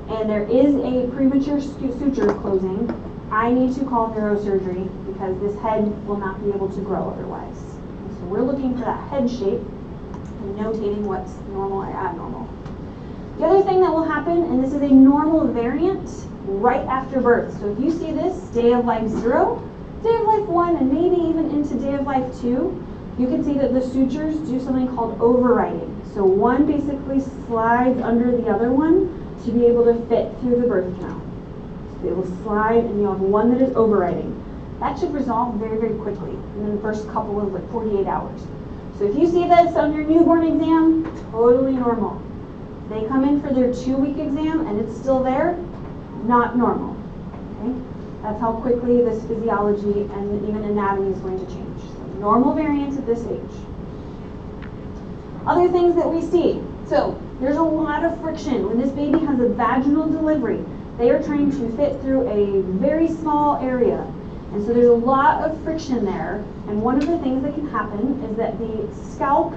and there is a premature suture closing, I need to call neurosurgery because this head will not be able to grow otherwise. And so we're looking for that head shape and notating what's normal or abnormal. The other thing that will happen, and this is a normal variant, right after birth. So if you see this, day of life 0, day of life 1, and maybe even into day of life 2, you can see that the sutures do something called overriding. So one basically slides under the other one to be able to fit through the birth canal. So it will slide and you'll have one that is overriding. That should resolve very, very quickly in the first couple of 48 hours. So if you see this on your newborn exam, totally normal. They come in for their 2-week exam and it's still there, not normal. Okay? That's how quickly this physiology and even anatomy is going to change. So normal variants at this age. Other things that we see. So there's a lot of friction. When this baby has a vaginal delivery, they are trying to fit through a very small area. And so there's a lot of friction there. And one of the things that can happen is that the scalp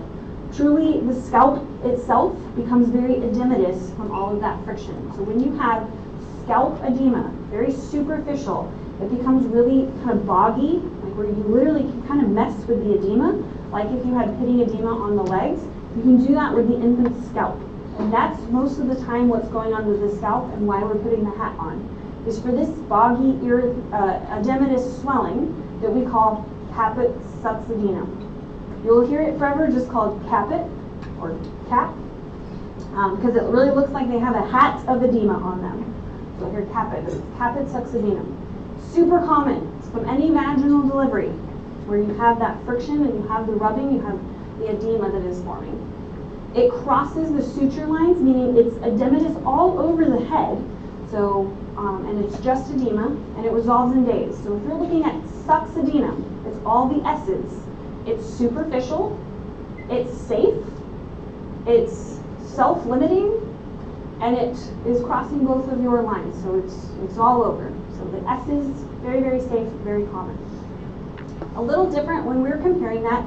itself becomes very edematous from all of that friction. So when you have scalp edema, very superficial. It becomes really kind of boggy, like where you literally can kind of mess with the edema, like if you had pitting edema on the legs. You can do that with the infant's scalp. And that's most of the time what's going on with the scalp and why we're putting the hat on, is for this boggy edematous swelling that we call caput succedaneum. You'll hear it forever just called caput or cap, because it really looks like they have a hat of edema on them. So you'll hear caput, but it's caput succedaneum. Super common. It's from any vaginal delivery where you have that friction and you have the rubbing, you have the edema that is forming. It crosses the suture lines, meaning it's edematous all over the head. So, and it's just edema, and it resolves in days. So if you're looking at succedaneum, it's all the S's. It's superficial, it's safe, it's self-limiting, and it is crossing both of your lines. So it's all over. So the S's, very, very safe, very common. A little different when we're comparing that.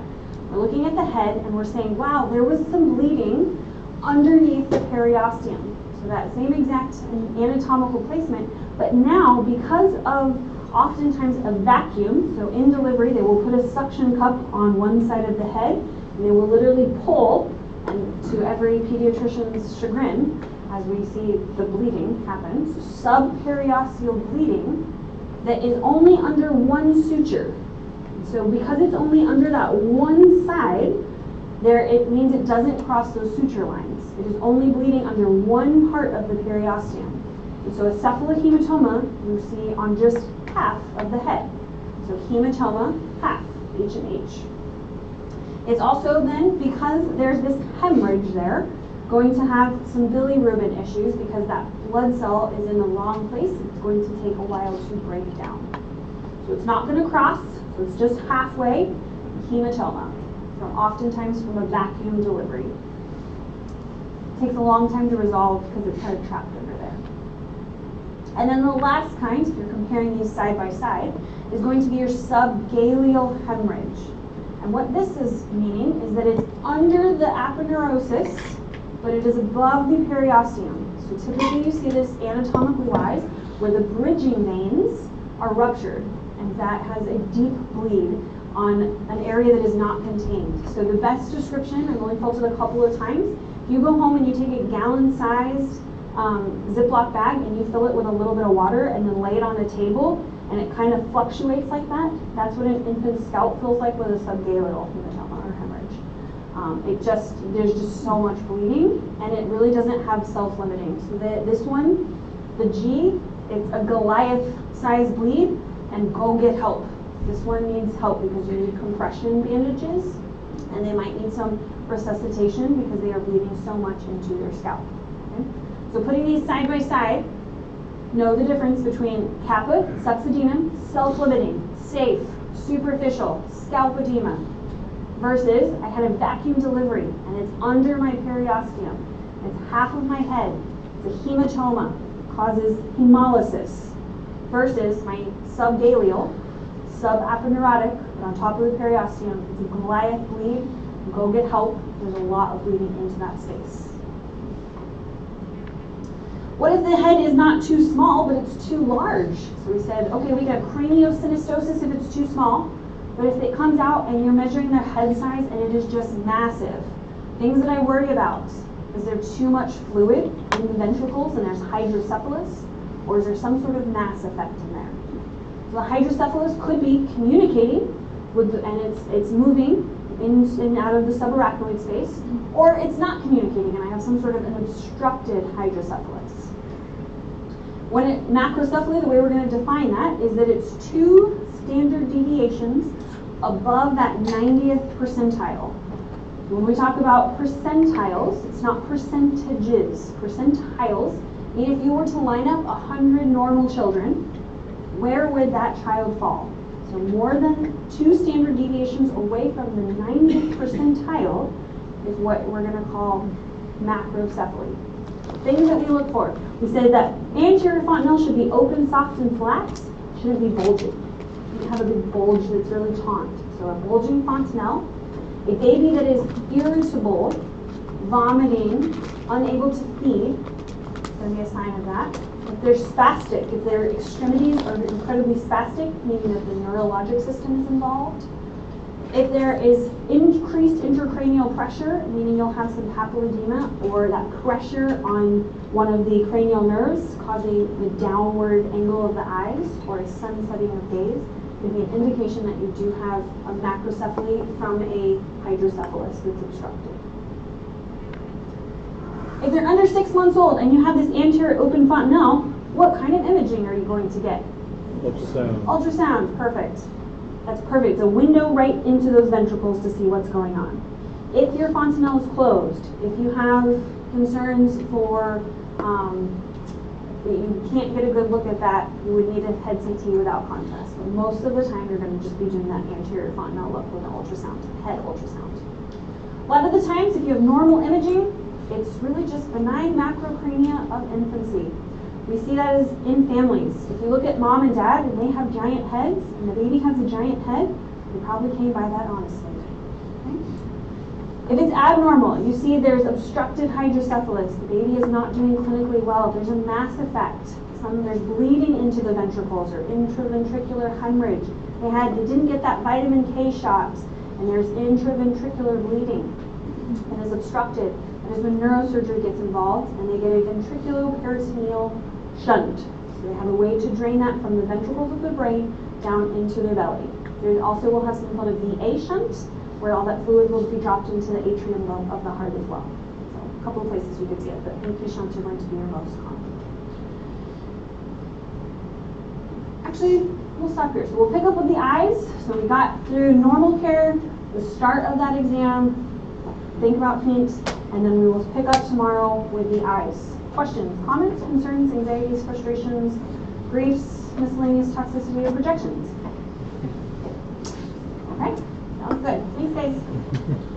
We're looking at the head and we're saying, wow, there was some bleeding underneath the periosteum. So that same exact anatomical placement, but now because of oftentimes a vacuum, so in delivery they will put a suction cup on one side of the head and they will literally pull, and to every pediatrician's chagrin, as we see the bleeding happen, subperiosteal bleeding that is only under one suture. So because it's only under that one side, it means it doesn't cross those suture lines. It is only bleeding under one part of the periosteum. And so a cephalohematoma you see on just half of the head. So hematoma, half, H and H. It's also then, because there's this hemorrhage there, going to have some bilirubin issues because that blood cell is in the wrong place. It's going to take a while to break down. So it's not going to cross. So it's just halfway hematoma, oftentimes from a vacuum delivery. It takes a long time to resolve because it's kind of trapped under there. And then the last kind, if you're comparing these side by side, is going to be your subgaleal hemorrhage. And what this is meaning is that it's under the aponeurosis, but it is above the periosteum. So typically you see this anatomically wise, where the bridging veins are ruptured. And that has a deep bleed on an area that is not contained. So the best description, I've only felt it a couple of times, if you go home and you take a gallon-sized Ziploc bag and you fill it with a little bit of water and then lay it on a table and it kind of fluctuates like that, that's what an infant's scalp feels like with a subgaleal hematoma or hemorrhage. There's just so much bleeding and it really doesn't have self-limiting. So this one, the G, it's a Goliath-sized bleed. And go get help. This one needs help because you need compression bandages and they might need some resuscitation because they are bleeding so much into their scalp. Okay? So putting these side by side, know the difference between caput, succedaneum, self-limiting, safe, superficial, scalp edema, versus I had a vacuum delivery and it's under my periosteum. It's half of my head. It's a hematoma, causes hemolysis. Versus my subgaleal, subaponeurotic, but on top of the periosteum, it's a Goliath bleed. Go get help. There's a lot of bleeding into that space. What if the head is not too small, but it's too large? So we said, okay, we got craniosynostosis if it's too small, but if it comes out and you're measuring their head size and it is just massive, things that I worry about, is there too much fluid in the ventricles and there's hydrocephalus? Or is there some sort of mass effect in there? So the hydrocephalus could be communicating with and it's moving in and out of the subarachnoid space, or it's not communicating and I have some sort of an obstructed hydrocephalus. Macrocephaly, the way we're going to define that is that it's 2 standard deviations above that 90th percentile. When we talk about percentiles, it's not percentages. Percentiles mean if you were to line up 100 normal children, where would that child fall? So more than 2 standard deviations away from the 90th percentile is what we're going to call macrocephaly. Things that we look for. We said that anterior fontanelle should be open, soft, and flat. Shouldn't be bulging. You have a big bulge that's really taut. So a bulging fontanelle. A baby that is irritable, vomiting, unable to feed, is going to be a sign of that. If they're spastic, if their extremities are incredibly spastic, meaning that the neurologic system is involved. If there is increased intracranial pressure, meaning you'll have some papilledema or that pressure on one of the cranial nerves causing the downward angle of the eyes or a sunsetting of gaze, could be an indication that you do have a macrocephaly from a hydrocephalus that's obstructed. If they're under 6 months old and you have this anterior open fontanelle, what kind of imaging are you going to get? Ultrasound. Ultrasound, perfect. That's perfect. It's a window right into those ventricles to see what's going on. If your fontanelle is closed, if you have concerns for, you can't get a good look at that, you would need a head CT without contrast. But most of the time you're going to just be doing that anterior fontanelle look with an ultrasound, head ultrasound. A lot of the times if you have normal imaging, it's really just benign macrocrania of infancy. We see that as in families. If you look at mom and dad and they have giant heads and the baby has a giant head, they probably came by that honestly. Okay? If it's abnormal, you see there's obstructed hydrocephalus, the baby is not doing clinically well, there's a mass effect. There's bleeding into the ventricles or intraventricular hemorrhage. They didn't get that vitamin K shot and there's intraventricular bleeding and is obstructed. That is when neurosurgery gets involved and they get a ventriculoperitoneal shunt. So they have a way to drain that from the ventricles of the brain down into their belly. They also will have something called a VA shunt, where all that fluid will be dropped into the atrium of the heart as well. So a couple of places you could see it, but VA shunts are going to be your most common. Actually, we'll stop here. So we'll pick up with the eyes. So we got through normal care, the start of that exam, think about hints, and then we will pick up tomorrow with the eyes. Questions, comments, concerns, anxieties, frustrations, griefs, miscellaneous toxicity, or projections? Okay, sounds good. Thanks, guys.